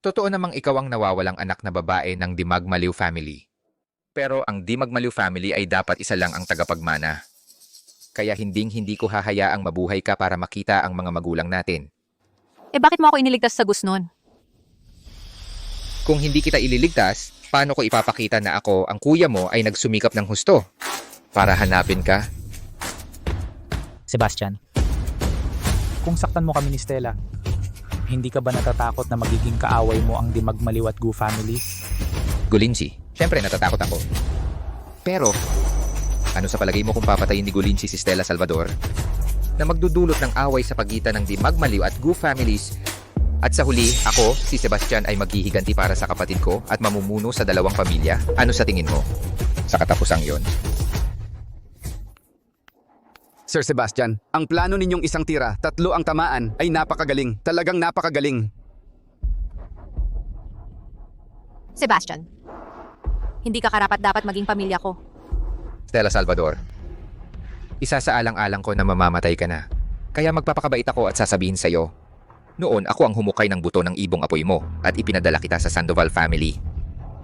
Totoo namang ikaw ang nawawalang anak na babae ng Dimagmaliw family. Pero ang Dimagmaliw family ay dapat isa lang ang tagapagmana. Kaya hindi ko hahayaang mabuhay ka para makita ang mga magulang natin. Bakit mo ako iniligtas sa Gusnon? Kung hindi kita ililigtas, paano ko ipapakita na ako, ang kuya mo, ay nagsumikap ng husto para hanapin ka? Sebastian, kung saktan mo kami ni Stella, hindi ka ba natatakot na magiging kaaway mo ang Dimagmaliw at Gu family? Gulinsi, syempre natatakot ako. Pero, ano sa palagay mo kung papatayin ni Gulinsi si Stella Salvador? Na magdudulot ng away sa pagitan ng Dimagmaliw at Gu families. At sa huli, ako, si Sebastian ay maghihiganti para sa kapatid ko at mamumuno sa dalawang pamilya. Ano sa tingin mo? Sa katapusang yon. Sir Sebastian, ang plano ninyong isang tira, 3 ang tamaan, ay napakagaling. Talagang napakagaling. Sebastian, hindi ka karapat-dapat maging pamilya ko. Stella Salvador, isa sa alang-alang ko na mamamatay ka na. Kaya magpapakabait ako at sasabihin sa'yo, noon ako ang humukay ng buto ng ibong apoy mo at ipinadala kita sa Sandoval family.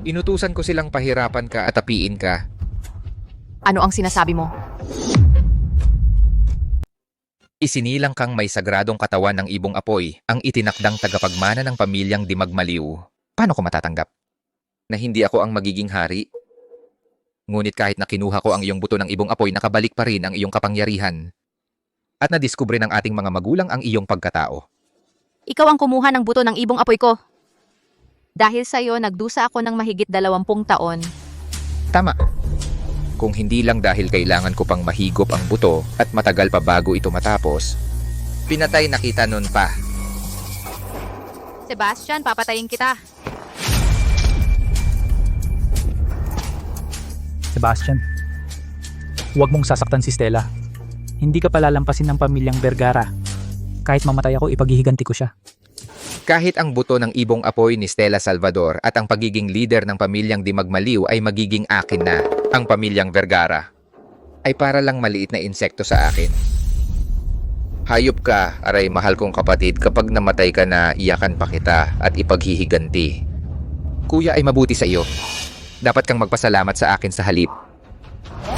Inutusan ko silang pahirapan ka at apiin ka. Ano ang sinasabi mo? Isinilang kang may sagradong katawan ng ibong apoy ang itinakdang tagapagmana ng pamilyang Dimagmaliw. Paano ko matatanggap? Na hindi ako ang magiging hari? Ngunit kahit na kinuha ko ang iyong buto ng ibong apoy, nakabalik pa rin ang iyong kapangyarihan. At nadiskubre ng ating mga magulang ang iyong pagkatao. Ikaw ang kumuha ng buto ng ibong apoy ko. Dahil sa'yo, nagdusa ako ng mahigit 20 taon. Tama. Kung hindi lang dahil kailangan ko pang mahigop ang buto at matagal pa bago ito matapos, pinatay na kita nun pa. Sebastian, papatayin kita. Sebastian, huwag mong sasaktan si Stella. Hindi ka palalampasin ng pamilyang Vergara. Kahit mamatay ako, ipaghihiganti ko siya. Kahit ang buto ng ibong apoy ni Stella Salvador at ang pagiging leader ng pamilyang Dimagmaliw ay magiging akin na, ang pamilyang Vergara, ay para lang maliit na insekto sa akin. Hayop ka, aray mahal kong kapatid, kapag namatay ka na, iyakan pa kita at ipaghihiganti. Kuya ay mabuti sa iyo. Dapat kang magpasalamat sa akin sa halip.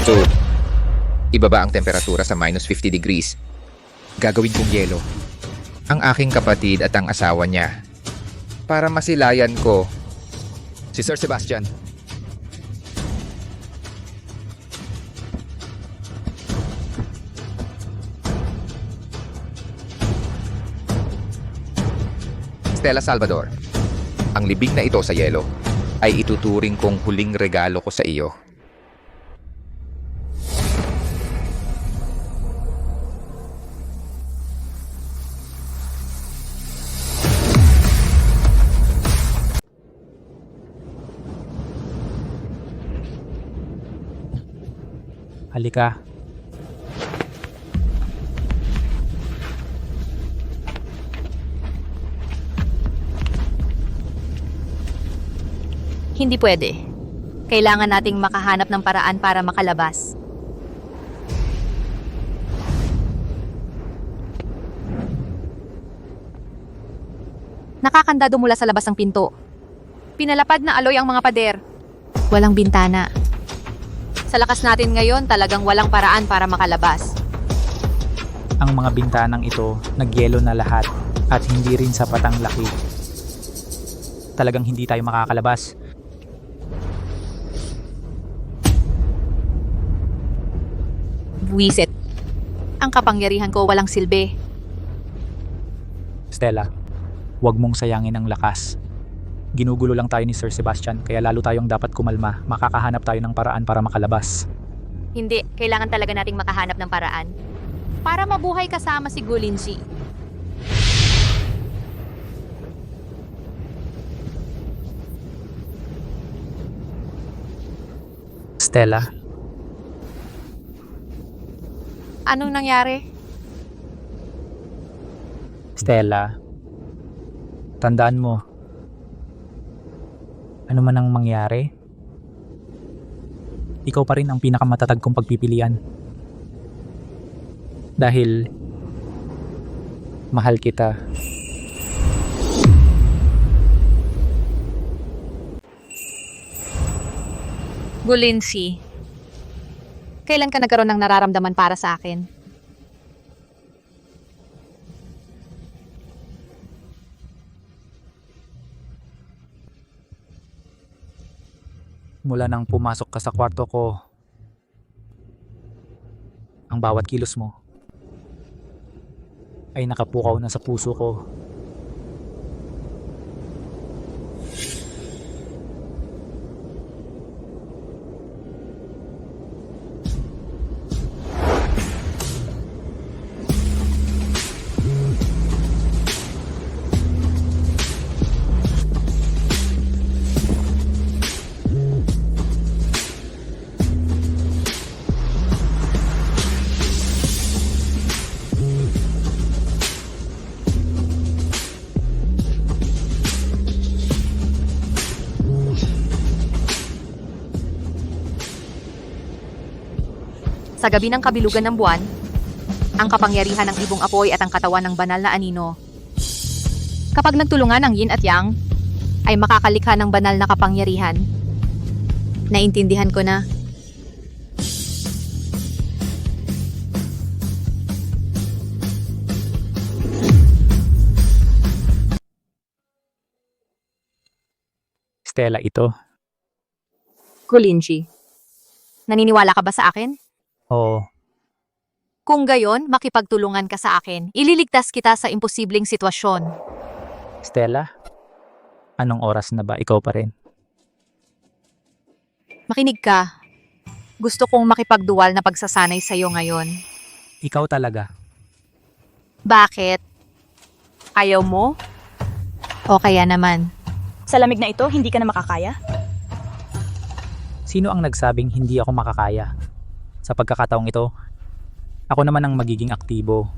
So, ibaba ang temperatura sa -50 degrees. Gagawin kong yelo ang aking kapatid at ang asawa niya para masilayan ko Si Sir Sebastian. Stella Salvador, ang libing na ito sa yelo ay ituturing kong huling regalo ko sa iyo. Halika. Hindi pwede. Kailangan nating makahanap ng paraan para makalabas. Nakakandado mula sa labas ng pinto. Pinalapad na aloy ang mga pader. Walang bintana. Sa lakas natin ngayon, talagang walang paraan para makalabas. Ang mga bintanang ito, nagyelo na lahat at hindi rin sapat ang laki. Talagang hindi tayo makakalabas. Buwisit. Ang kapangyarihan ko walang silbi. Stella, huwag mong sayangin ang lakas. Ginugulo lang tayo ni Sir Sebastian, kaya lalo tayong dapat kumalma. Makakahanap tayo ng paraan para makalabas. Hindi, kailangan talaga nating makahanap ng paraan. Para mabuhay kasama si Gulinji. Stella, Anong nangyari? Stella, tandaan mo, ano man ang mangyari, ikaw pa rin ang pinakamatatag kong pagpipilian. Dahil, mahal kita. Gulinji, kailan ka nagkaroon ng nararamdaman para sa akin? Mula nang pumasok ka sa kwarto ko, ang bawat kilos mo ay nakapukaw na sa puso ko. Sa gabi ng kabilugan ng buwan, ang kapangyarihan ng ibong apoy at ang katawan ng banal na anino. Kapag nagtulungan ang yin at yang, ay makakalikha ng banal na kapangyarihan. Naintindihan ko na. Stella, ito. Gulinji, naniniwala ka ba sa akin? Oo. Kung gayon, makipagtulungan ka sa akin. Ililigtas kita sa imposibleng sitwasyon. Stella, anong oras na ba? Ikaw pa rin. Makinig ka. Gusto kong makipagduwal na pagsasanay sa'yo ngayon. Ikaw talaga. Bakit? Ayaw mo? O kaya naman? Sa lamig na ito, hindi ka na makakaya? Sino ang nagsabing hindi ako makakaya? Sa pagkakataong ito, ako naman ang magiging aktibo.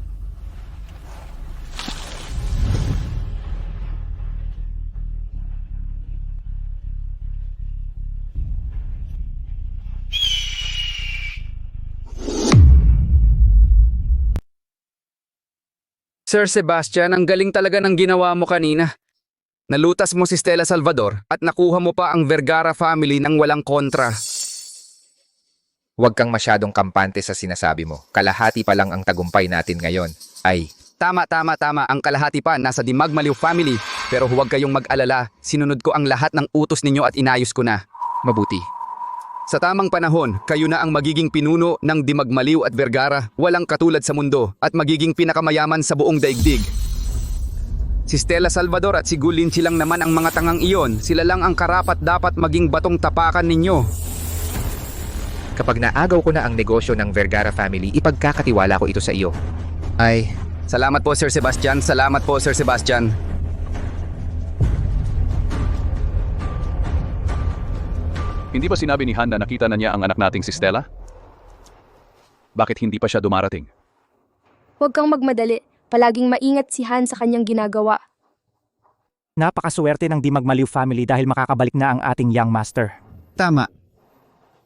Sir Sebastian, ang galing talaga ng ginawa mo kanina. Nalutas mo si Stella Salvador at nakuha mo pa ang Vergara family ng walang kontra. Huwag kang masyadong kampante sa sinasabi mo. Kalahati pa lang ang tagumpay natin ngayon. Ay, Tama. Ang kalahati pa nasa Dimagmaliw family. Pero huwag kayong mag-alala. Sinunod ko ang lahat ng utos ninyo at inayos ko na. mabuti. Sa tamang panahon, kayo na ang magiging pinuno ng Dimagmaliw at Vergara. Walang katulad sa mundo at magiging pinakamayaman sa buong daigdig. Si Stella Salvador at si Gulinji lang naman ang mga tangang iyon. Sila lang ang karapat dapat maging batong tapakan ninyo. Kapag naagaw ko na ang negosyo ng Vergara family, ipagkakatiwala ko ito sa iyo. Ay, salamat po Sir Sebastian. Salamat po Sir Sebastian. Hindi ba sinabi ni Han na nakita na niya ang anak nating si Stella? Bakit hindi pa siya dumarating? Huwag kang magmadali. Palaging maingat si Han sa kanyang ginagawa. Napakaswerte ng Dimagmaliw family dahil makakabalik na ang ating young master. Tama.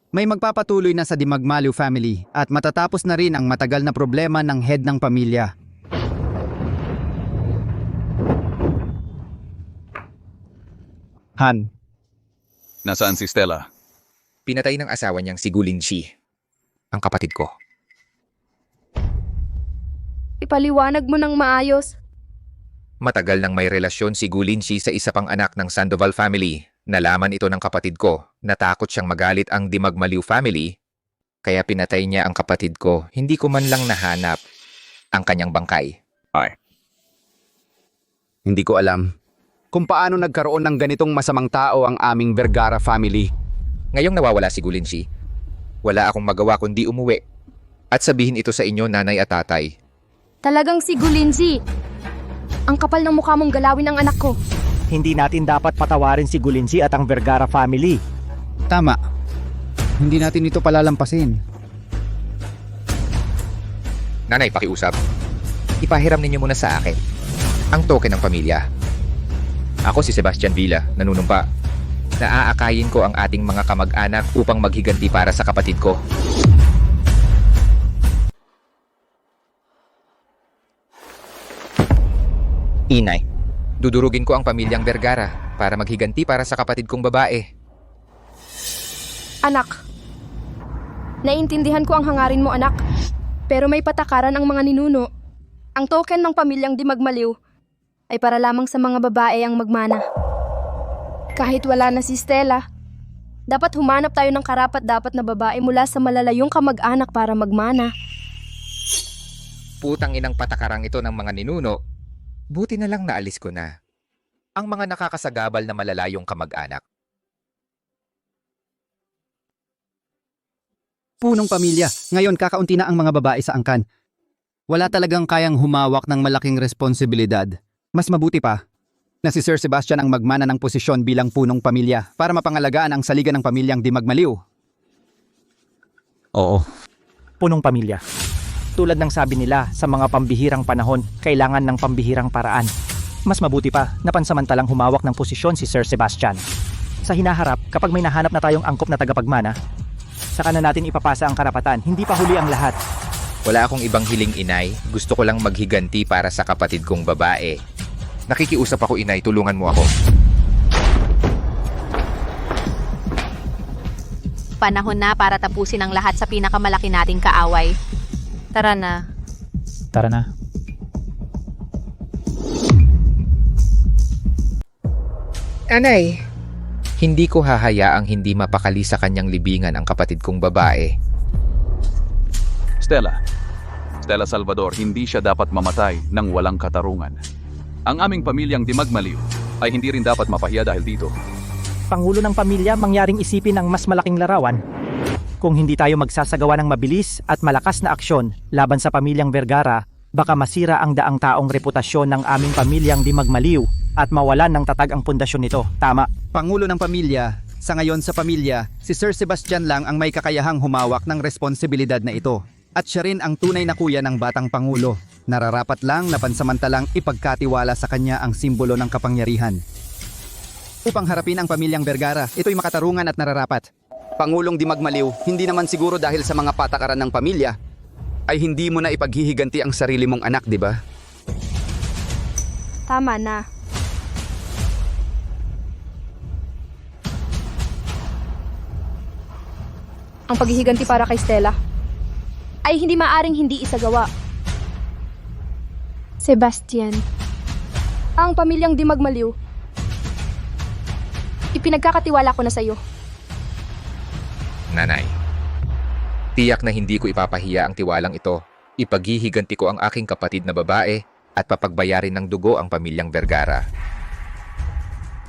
May magpapatuloy na sa Dimagmaliw family at matatapos na rin ang matagal na problema ng head ng pamilya. Han. Nasaan si Stella? Pinatay ng asawa niyang si Gulinji, ang kapatid ko. Ipaliwanag mo ng maayos. Matagal nang may relasyon si Gulinji sa isa pang anak ng Sandoval family. Nalaman ito ng kapatid ko. Natakot siyang magalit ang Dimagmaliw family, kaya pinatay niya ang kapatid ko. Hindi ko man lang nahanap ang kanyang bangkay. Ay. Hindi ko alam kung paano nagkaroon ng ganitong masamang tao ang aming Vergara family. Ngayong nawawala si Gulinsi, wala akong magawa kundi umuwi at sabihin ito sa inyo, nanay at tatay. Talagang si Gulinzi. Ang kapal ng mukha mong galawin ang anak ko. Hindi natin dapat patawarin si Gulinsi at ang Vergara family. Tama. Hindi natin ito palalampasin. Nanay, pakiusap. Ipahiram ninyo muna sa akin ang token ng pamilya. Ako si Sebastian Villa, nanunumpa. Naaakayin ko ang ating mga kamag-anak upang maghiganti para sa kapatid ko. Inay, dudurugin ko ang pamilyang Vergara para maghiganti para sa kapatid kong babae. Anak. Naiintindihan ko ang hangarin mo, anak. Pero may patakaran ang mga ninuno. Ang token ng pamilyang di magmaliw ay para lamang sa mga babae ang magmana. Kahit wala na si Stella, dapat humanap tayo ng karapat-dapat na babae mula sa malalayong kamag-anak para magmana. Putang inang patakarang ito ng mga ninuno. Buti na lang naalis ko na ang mga nakakasagabal na malalayong kamag-anak. Punong pamilya. Ngayon kakaunti na ang mga babae sa angkan. Wala talagang kayang humawak ng malaking responsibilidad. Mas mabuti pa na si Sir Sebastian ang magmana ng posisyon bilang punong pamilya para mapangalagaan ang saligan ng pamilyang di magmaliw. Oo. Punong pamilya. Tulad ng sabi nila, sa mga pambihirang panahon, kailangan ng pambihirang paraan. Mas mabuti pa na pansamantalang humawak ng posisyon si Sir Sebastian. Sa hinaharap, kapag may nahanap na tayong angkop na tagapagmana, saka na natin ipapasa ang karapatan, hindi pa huli ang lahat. Wala akong ibang hiling, inay. Gusto ko lang maghiganti para sa kapatid kong babae. Nakikiusap ako, inay. Tulungan mo ako. Panahon na para tapusin ang lahat sa pinakamalaki nating kaaway. Tara na. Tara na. Anay, hindi ko hahayaang hindi mapakali sa kanyang libingan ang kapatid kong babae. Stella Salvador, hindi siya dapat mamatay ng walang katarungan. Ang aming pamilyang di magmaliw ay hindi rin dapat mapahiya dahil dito. Pangulo ng pamilya, mangyaring isipin ang mas malaking larawan. Kung hindi tayo magsasagawa ng mabilis at malakas na aksyon laban sa pamilyang Vergara, baka masira ang daang taong reputasyon ng aming pamilyang di magmaliw at mawalan ng tatag ang pundasyon nito. Tama. Pangulo ng pamilya, sa ngayon sa pamilya, si Sir Sebastian lang ang may kakayahang humawak ng responsibilidad na ito. At siya rin ang tunay na kuya ng batang pangulo. Nararapat lang na pansamantalang ipagkatiwala sa kanya ang simbolo ng kapangyarihan. Upang harapin ang pamilyang Vergara, ito'y makatarungan at nararapat. Pangulong di magmaliw, hindi naman siguro dahil sa mga patakaran ng pamilya, ay hindi mo na ipaghihiganti ang sarili mong anak, di ba? Tama na. Ang paghihiganti para kay Stella ay hindi maaring hindi isagawa. Sebastian, ang pamilyang di magmaliw, ipinagkakatiwala ko na sa iyo. Nanay, tiyak na hindi ko ipapahiya ang tiwalang ito. Ipaghihiganti ko ang aking kapatid na babae at papagbayarin ng dugo ang pamilyang Vergara.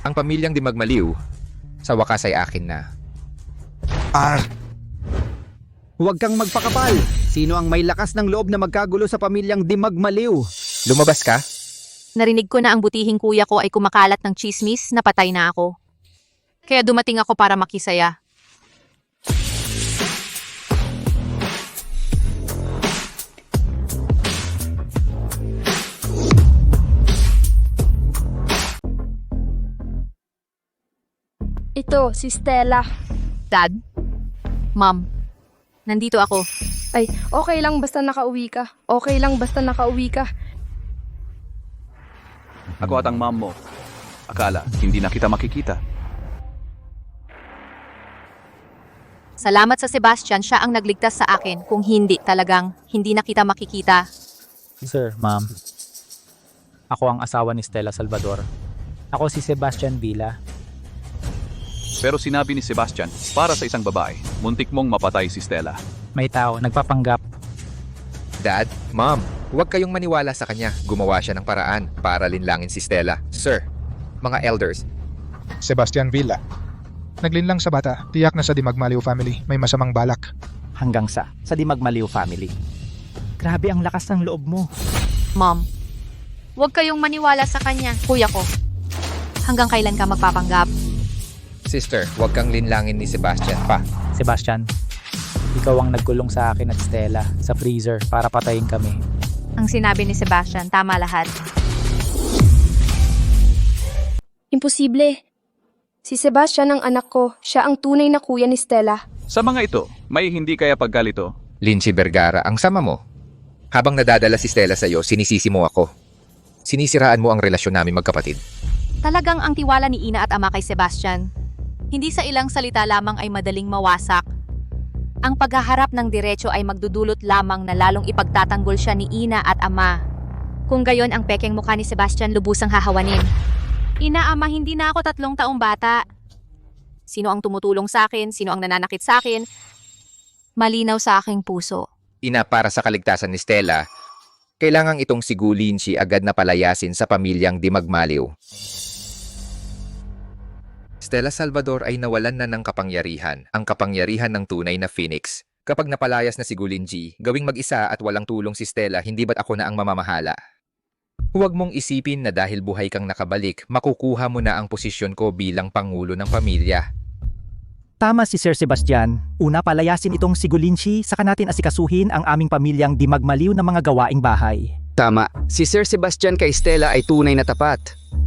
Ang pamilyang di magmaliw, sa wakas ay akin na. Huwag kang magpakapal! Sino ang may lakas ng loob na magkagulo sa pamilyang di magmaliw? Lumabas ka? Narinig ko na ang butihing kuya ko ay kumakalat ng chismis na patay na ako. Kaya dumating ako para makisaya. Ito, si Stella. Dad? Mom? Nandito ako. Ay, okay lang basta nakauwi ka. Okay lang basta nakauwi ka. Ako at ang mom mo. Akala, hindi na kita makikita. Salamat sa Sebastian, siya ang nagligtas sa akin. Kung hindi, talagang hindi na kita makikita. Sir, ma'am. Ako ang asawa ni Stella Salvador. Ako si Sebastian Villa. Pero sinabi ni Sebastian, para sa isang babae, muntik mong mapatay si Stella. May tao, nagpapanggap. Dad, Mom, Huwag kayong maniwala sa kanya. Gumawa siya ng paraan para linlangin si Stella. Sir, mga elders, Sebastian Villa. Naglinlang sa bata, tiyak na sa Dimagmaliw family may masamang balak. Hanggang sa Dimagmaliw family. Grabe ang lakas ng loob mo. Mom, huwag kayong maniwala sa kanya. Kuya ko, hanggang kailan ka magpapanggap? sister, huwag kang linlangin ni Sebastian pa. Sebastian, ikaw ang nagkulong sa akin at Stella sa freezer para patayin kami. Ang sinabi ni Sebastian, tama lahat. Imposible. Si Sebastian ang anak ko. Siya ang tunay na kuya ni Stella. Sa mga ito, may hindi kaya pagkalito? Lindsay Vergara, ang sama mo. Habang nadadala si Stella sa'yo, sinisisi mo ako. Sinisiraan mo ang relasyon namin magkapatid. Talagang ang tiwala ni Ina at Ama kay Sebastian. Hindi sa ilang salita lamang ay madaling mawasak. Ang paghaharap ng diretso ay magdudulot lamang na lalong ipagtatanggol siya ni Ina at Ama. Kung gayon ang pekeng mukha ni Sebastian lubusang hahawanin. Ina, Ama, hindi na ako 3 taong bata. Sino ang tumutulong sa akin? Sino ang nananakit sa akin? Malinaw sa aking puso. Ina, para sa kaligtasan ni Stella, kailangang itong si Gulinci agad na palayasin sa pamilyang Dimagmaliw. Stella Salvador ay nawalan na ng kapangyarihan, ang kapangyarihan ng tunay na Phoenix. Kapag napalayas na si Gulinci, gawing mag-isa at walang tulong si Stella, hindi ba't ako na ang mamamahala? Huwag mong isipin na dahil buhay kang nakabalik, makukuha mo na ang posisyon ko bilang pangulo ng pamilya. Tama si Sir Sebastian. Una, palayasin itong si Gulinci, saka natin asikasuhin ang aming pamilyang Dimagmaliw na mga gawaing bahay. Tama, si Sir Sebastian kay Stella ay tunay na tapat.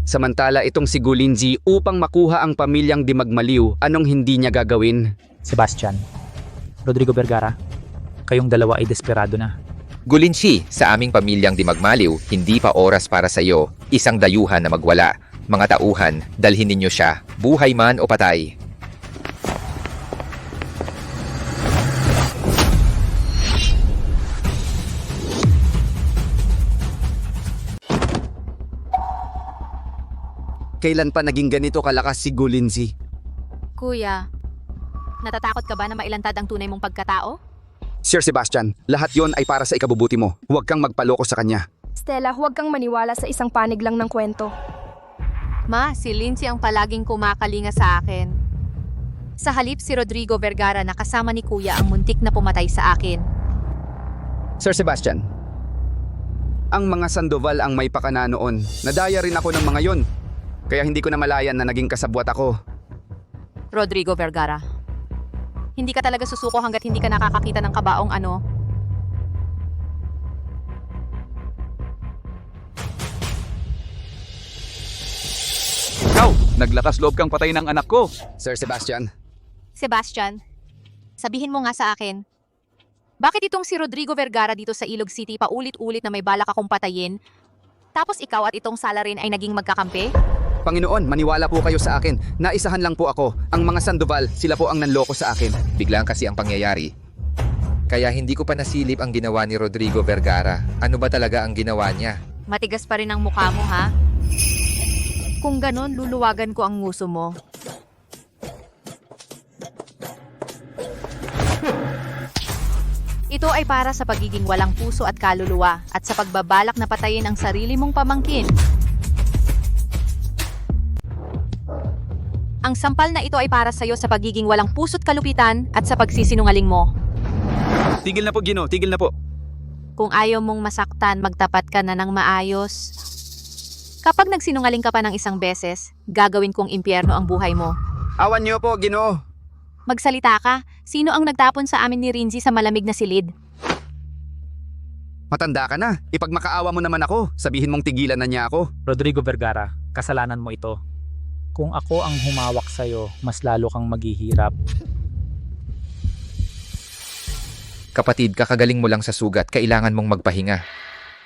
Samantala itong si Gulinci upang makuha ang pamilyang Dimagmaliw, anong hindi niya gagawin? Sebastian, Rodrigo Vergara, kayong dalawa ay desperado na. Gulinci, sa aming pamilyang Dimagmaliw, hindi pa oras para sa iyo. Isang dayuhan na magwala. Mga tauhan, dalhin ninyo siya, buhay man o patay. Kailan pa naging ganito kalakas si Gulinci? Kuya, natatakot ka ba na mailantad ang tunay mong pagkatao? Sir Sebastian, lahat yon ay para sa ikabubuti mo. Huwag kang magpaloko sa kanya. Stella, huwag kang maniwala sa isang panig lang ng kwento. Ma, si Lindsay ang palaging kumakalinga sa akin. Sa halip si Rodrigo Vergara na kasama ni Kuya ang muntik na pumatay sa akin. Sir Sebastian, ang mga Sandoval ang may pakana noon. Nadaya rin ako ng mga yon. Kaya hindi ko na malayan na naging kasabwat ako. Rodrigo Vergara, hindi ka talaga susuko hanggat hindi ka nakakakita ng kabaong ano. Ikaw, naglakas loob kang patay ng anak ko. Sir Sebastian. Sebastian, sabihin mo nga sa akin, bakit itong si Rodrigo Vergara dito sa Ilog City paulit-ulit na may balak akong patayin, tapos ikaw at itong Sala rin ay naging magkakampi? Panginoon, maniwala po kayo sa akin. Naisahan lang po ako. Ang mga Sandoval, sila po ang nanloko sa akin. Biglang kasi ang pangyayari. Kaya hindi ko pa nasilip ang ginawa ni Rodrigo Vergara. Ano ba talaga ang ginawa niya? Matigas pa rin ang mukha mo, ha? Kung ganon, luluwagan ko ang nguso mo. Ito ay para sa pagiging walang puso at kaluluwa at sa pagbabalak na patayin ang sarili mong pamangkin. Ang sampal na ito ay para sa iyo sa pagiging walang puso't kalupitan at sa pagsisinungaling mo. Tigil na po, Gino. Tigil na po. Kung ayaw mong masaktan, magtapat ka na ng maayos. Kapag nagsinungaling ka pa ng isang beses, gagawin kong impyerno ang buhay mo. Awan niyo po, Gino. Magsalita ka. Sino ang nagtapon sa amin ni Rinzi sa malamig na silid? Matanda ka na. Ipagmakaawa mo naman ako. Sabihin mong tigilan na niya ako. Rodrigo Vergara, kasalanan mo ito. Kung ako ang humawak sa'yo, mas lalo kang maghihirap. Kapatid, kakagaling mo lang sa sugat, kailangan mong magpahinga.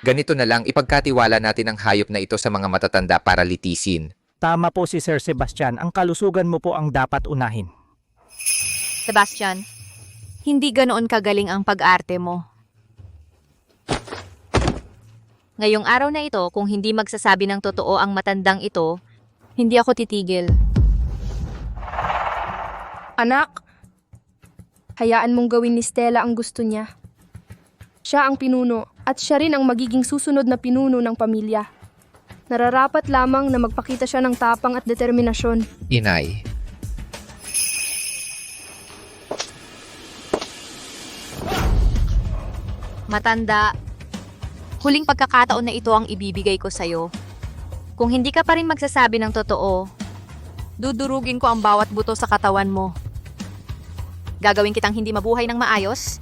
Ganito na lang, ipagkatiwala natin ang hayop na ito sa mga matatanda para litisin. Tama po si Sir Sebastian, ang kalusugan mo po ang dapat unahin. Sebastian, hindi ganoon kagaling ang pag-arte mo. Ngayong araw na ito, kung hindi magsasabi ng totoo ang matandang ito, hindi ako titigil. Anak, hayaan mong gawin ni Stella ang gusto niya. Siya ang pinuno at siya rin ang magiging susunod na pinuno ng pamilya. Nararapat lamang na magpakita siya ng tapang at determinasyon. Inay, Matanda, huling pagkakataon na ito ang ibibigay ko sa'yo. Kung hindi ka pa rin magsasabi ng totoo, dudurugin ko ang bawat buto sa katawan mo. Gagawin kitang hindi mabuhay ng maayos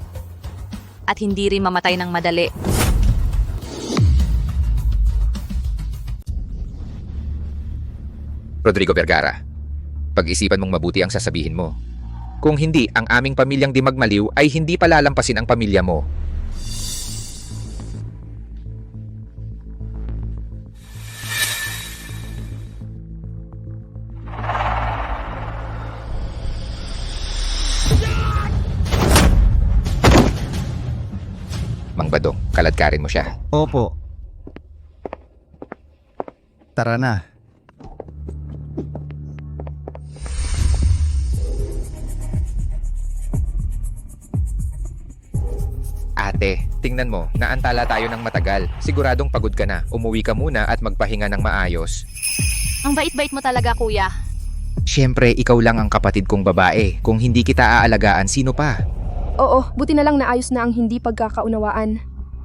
at hindi rin mamatay ng madali. Rodrigo Vergara, pag-isipan mong mabuti ang sasabihin mo. Kung hindi, ang aming pamilyang Dimagmaliw ay hindi palalampasin ang pamilya mo. Mang Badong, kaladkarin mo siya. Opo. Tara na. Ate, tingnan mo, naantala tayo ng matagal. Siguradong pagod ka na. Umuwi ka muna at magpahinga ng maayos. Ang bait-bait mo talaga, kuya. Siyempre, ikaw lang ang kapatid kong babae. Kung hindi kita aalagaan, sino pa? Oo, buti na lang naayos na ang hindi pagkakaunawaan.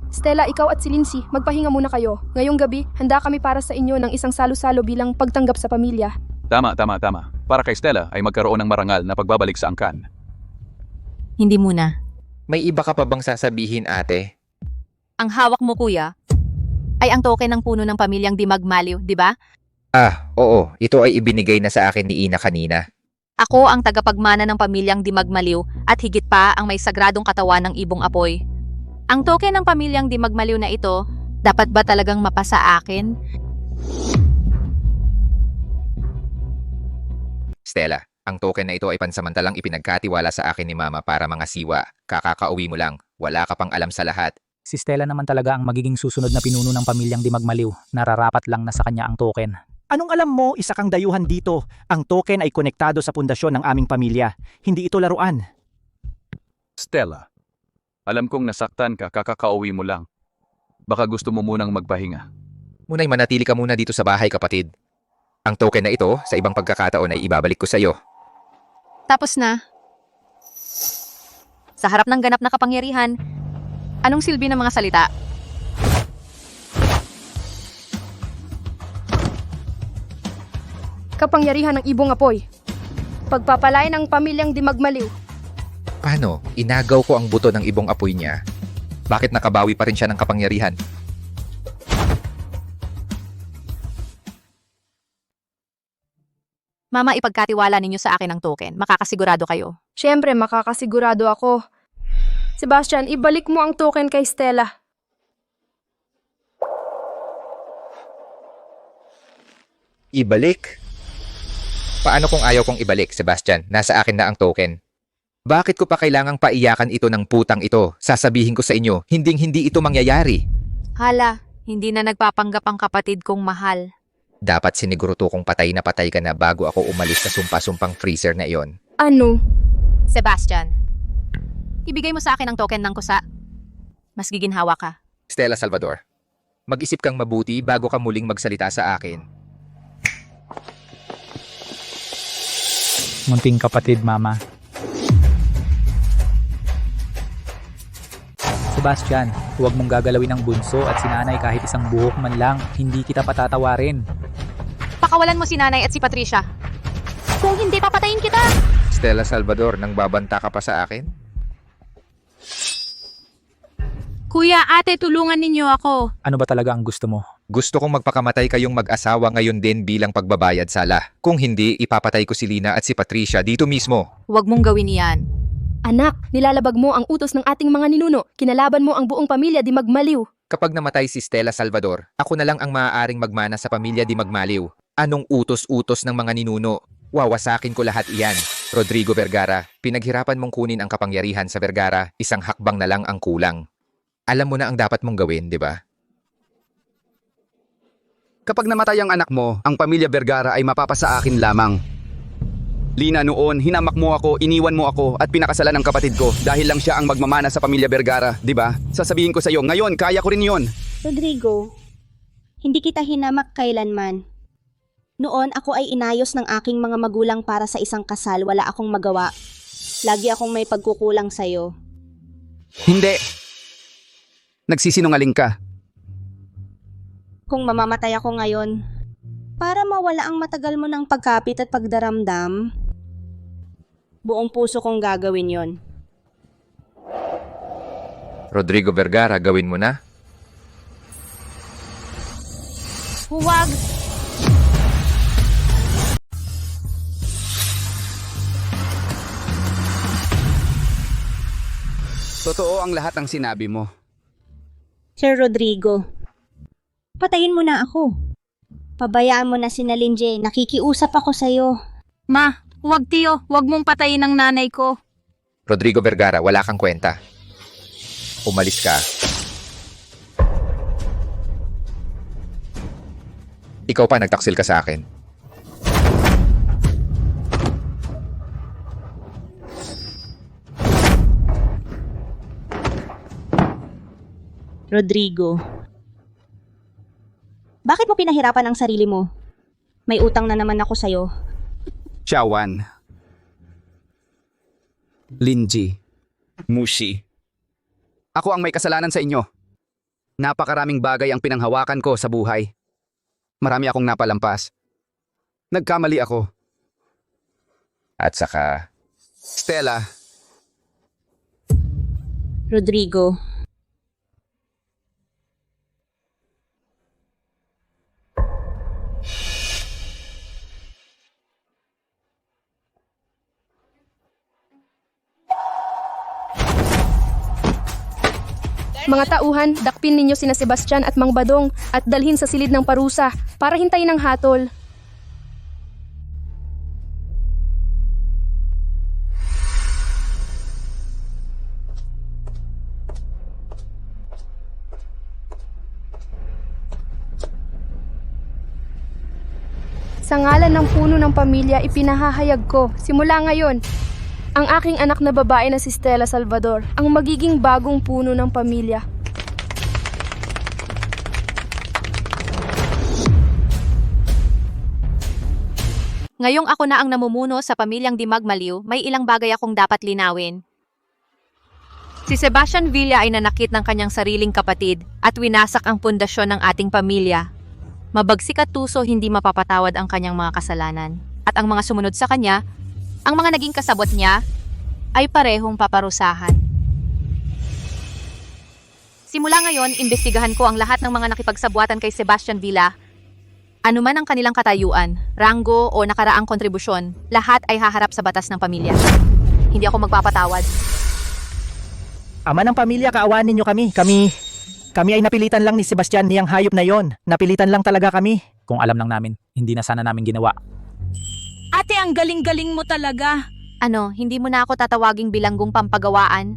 Stella, ikaw at si Lindsay, magpahinga muna kayo. Ngayong gabi, handa kami para sa inyo ng isang salo-salo bilang pagtanggap sa pamilya. Tama. Para kay Stella ay magkaroon ng marangal na pagbabalik sa angkan. Hindi muna. May iba ka pa bang sasabihin, ate? Ang hawak mo, kuya, ay ang token ng puno ng pamilyang Dimagmaliw, di ba? Ah, oo. Ito ay ibinigay na sa akin ni Ina kanina. Ako ang tagapagmana ng pamilyang Dimagmaliw at higit pa ang may sagradong katawan ng ibong apoy. Ang token ng pamilyang Dimagmaliw na ito, dapat ba talagang mapasa akin? Stella, ang token na ito ay pansamantalang ipinagkatiwala sa akin ni Mama para mga siwa. Kakakauwi mo lang. Wala ka pang alam sa lahat. Si Stella naman talaga ang magiging susunod na pinuno ng pamilyang Dimagmaliw. Nararapat lang na sa kanya ang token. Anong alam mo, isa kang dayuhan dito. Ang token ay konektado sa pundasyon ng aming pamilya. Hindi ito laruan. Stella, alam kong nasaktan ka, kakakauwi mo lang. Baka gusto mo munang magpahinga. Muna'y manatili ka muna dito sa bahay, kapatid. Ang token na ito, sa ibang pagkakataon ay ibabalik ko sa iyo. Tapos na. Sa harap ng ganap na kapangyarihan, anong silbi ng mga salita? Kapangyarihan ng ibong apoy. Pagpapalain ng pamilyang Dimagmaliw. Paano? Inagaw ko ang buto ng ibong apoy niya. Bakit nakabawi pa rin siya ng kapangyarihan? Mama, ipagkatiwala ninyo sa akin ang token. Makakasigurado kayo. Siyempre, makakasigurado ako. Sebastian, ibalik mo ang token kay Stella. Ibalik? Paano kung ayaw kong ibalik, Sebastian? Nasa akin na ang token. Bakit ko pa kailangang paiyakan ito ng putang ito? Sasabihin ko sa inyo, hinding-hindi ito mangyayari. Hala, hindi na nagpapanggap ang kapatid kong mahal. Dapat siniguro to kung patay na patay ka na bago ako umalis sa sumpa-sumpang freezer na iyon. Ano? Sebastian, ibigay mo sa akin ang token ng kusa. Mas giginhawa ka. Stella Salvador, mag-isip kang mabuti bago ka muling magsalita sa akin. Munting kapatid, Mama. Sebastian, huwag mong gagalawin ang bunso at si nanay kahit isang buhok man lang. Hindi kita patatawarin. Pakawalan mo si nanay at si Patricia. Kung hindi, papatayin kita! Stella Salvador, nang babanta ka pa sa akin? Kuya, ate, tulungan ninyo ako. Ano ba talaga ang gusto mo? Gusto kong magpakamatay kayong mag-asawa ngayon din bilang pagbabayad sala. Kung hindi, ipapatay ko si Lina at si Patricia dito mismo. Huwag mong gawin iyan. Anak, nilalabag mo ang utos ng ating mga ninuno. Kinalaban mo ang buong pamilya Dimagmaliw. Kapag namatay si Stella Salvador, ako na lang ang maaaring magmana sa pamilya Dimagmaliw. Anong utos-utos ng mga ninuno? Wawasakin ko lahat iyan. Rodrigo Vergara, pinaghirapan mong kunin ang kapangyarihan sa Vergara, isang hakbang na lang ang kulang. Alam mo na ang dapat mong gawin, di ba? Kapag namatay ang anak mo, ang pamilya Vergara ay mapapasa akin lamang. Lina, noon, hinamak mo ako, iniwan mo ako, at pinakasalan ng kapatid ko dahil lang siya ang magmamana sa pamilya Vergara, di ba? Sasabihin ko sa'yo, ngayon, kaya ko rin yon. Rodrigo, hindi kita hinamak kailanman. Noon ako ay inayos ng aking mga magulang para sa isang kasal, wala akong magawa. Lagi akong may pagkukulang sa'yo. Hindi. Nagsisinungaling ka. Kung mamamatay ako ngayon, para mawala ang matagal mo ng pagkapit at pagdaramdam, buong puso kong gagawin yon. Rodrigo Vergara, gawin mo na. Huwag! Totoo ang lahat ng sinabi mo. Sir Rodrigo, patayin mo na ako. Pabayaan mo na si Nalinje, nakikiusap ako sa'yo. Ma, huwag tiyo, huwag mong patayin ang nanay ko. Rodrigo Vergara, wala kang kwenta. Umalis ka. Ikaw pa, nagtaksil ka sa akin. Rodrigo, bakit mo pinahirapan ang sarili mo? May utang na naman ako sa'yo. Chawan. Linji. Mushi. Ako ang may kasalanan sa inyo. Napakaraming bagay ang pinanghawakan ko sa buhay. Marami akong napalampas. Nagkamali ako. At saka, Stella, Rodrigo, Mga tauhan, dakpin ninyo sina Sebastian at Mang Badong at dalhin sa silid ng parusa para hintayin ang hatol. Sa ngalan ng puno ng pamilya, ipinahahayag ko, simula ngayon, ang aking anak na babae na si Stella Salvador, ang magiging bagong puno ng pamilya. Ngayong ako na ang namumuno sa pamilyang Dimagmaliw, may ilang bagay akong dapat linawin. Si Sebastian Villa ay nanakit ng kanyang sariling kapatid at winasak ang pundasyon ng ating pamilya. Mabagsik at tuso, hindi mapapatawad ang kanyang mga kasalanan. At ang mga sumunod sa kanya, ang mga naging kasabot niya, ay parehong paparusahan. Simula ngayon, imbestigahan ko ang lahat ng mga nakipagsabwatan kay Sebastian Villa. Ano man ang kanilang katayuan, ranggo o nakaraang kontribusyon, lahat ay haharap sa batas ng pamilya. Hindi ako magpapatawad. Ama ng pamilya, kaawaan ninyo kami. Kami ay napilitan lang ni Sebastian, niyang hayop na yon. Napilitan lang talaga kami. Kung alam lang namin, hindi na sana namin ginawa. Ate, ang galing-galing mo talaga. Ano, hindi mo na ako tatawaging bilanggong pampagawaan?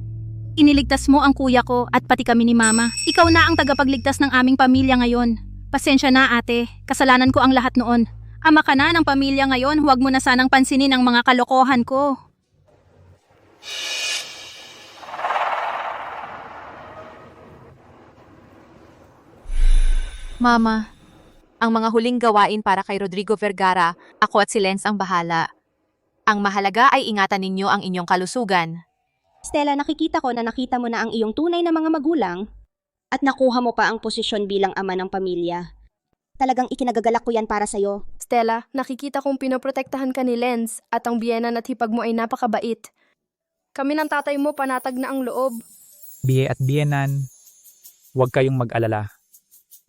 Iniligtas mo ang kuya ko at pati kami ni Mama. Ikaw na ang tagapagligtas ng aming pamilya ngayon. Pasensya na, ate. Kasalanan ko ang lahat noon. Ama ka na ng pamilya ngayon, huwag mo na sanang pansinin ang mga kalokohan ko. Mama, ang mga huling gawain para kay Rodrigo Vergara, ako at si Lenz ang bahala. Ang mahalaga ay ingatan ninyo ang inyong kalusugan. Stella, nakikita ko na nakita mo na ang iyong tunay na mga magulang at nakuha mo pa ang posisyon bilang ama ng pamilya. Talagang ikinagagalak ko yan para sa'yo. Stella, nakikita kong pinoprotektahan ka ni Lenz at ang biyenan at hipag mo ay napakabait. Kami ng tatay mo panatag na ang loob. Biye at biyenan, huwag kayong mag-alala.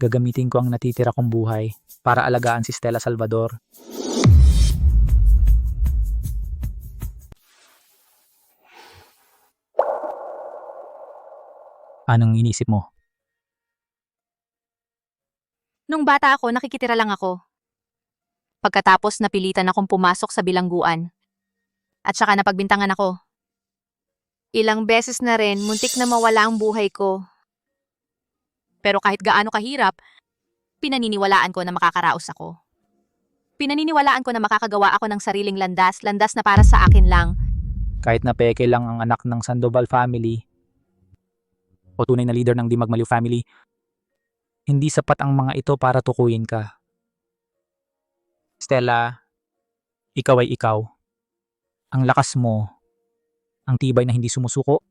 Gagamitin ko ang natitira kong buhay para alagaan si Stella Salvador. Anong inisip mo? Nung bata ako, nakikitira lang ako. Pagkatapos napilitan akong pumasok sa bilangguan. At saka napagbintangan ako. Ilang beses na rin, muntik na mawala ang buhay ko. Pero kahit gaano kahirap, pinaniniwalaan ko na makakaraos ako. Pinaniniwalaan ko na makakagawa ako ng sariling landas na para sa akin lang. Kahit na peke lang ang anak ng Sandoval family o tunay na leader ng Di Magmaliw family, hindi sapat ang mga ito para tukuyin ka. Stella, ikaw ay ikaw. Ang lakas mo, ang tibay na hindi sumusuko,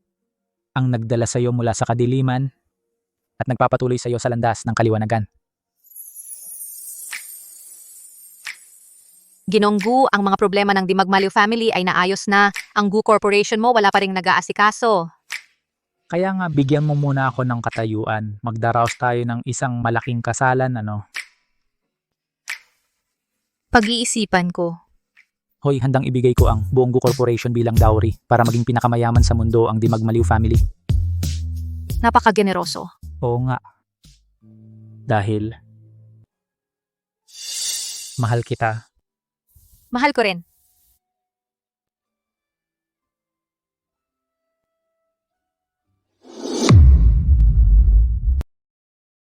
ang nagdala sa iyo mula sa kadiliman at nagpapatuloy sa iyo sa landas ng kaliwanagan. Ginonggu, ang mga problema ng Di Magmaliw family ay naayos na. Ang Gu Corporation mo wala pa ring nag-aasikaso. Kaya nga bigyan mo muna ako ng katayuan. Magdaraos tayo ng isang malaking kasalan, ano? Pag-iisipan ko. Hoy, handang ibigay ko ang buong Gu Corporation bilang dowry para maging pinakamayaman sa mundo ang Di Magmaliw family. Napaka-generoso. Oo nga. Dahil mahal kita. Mahal ko rin.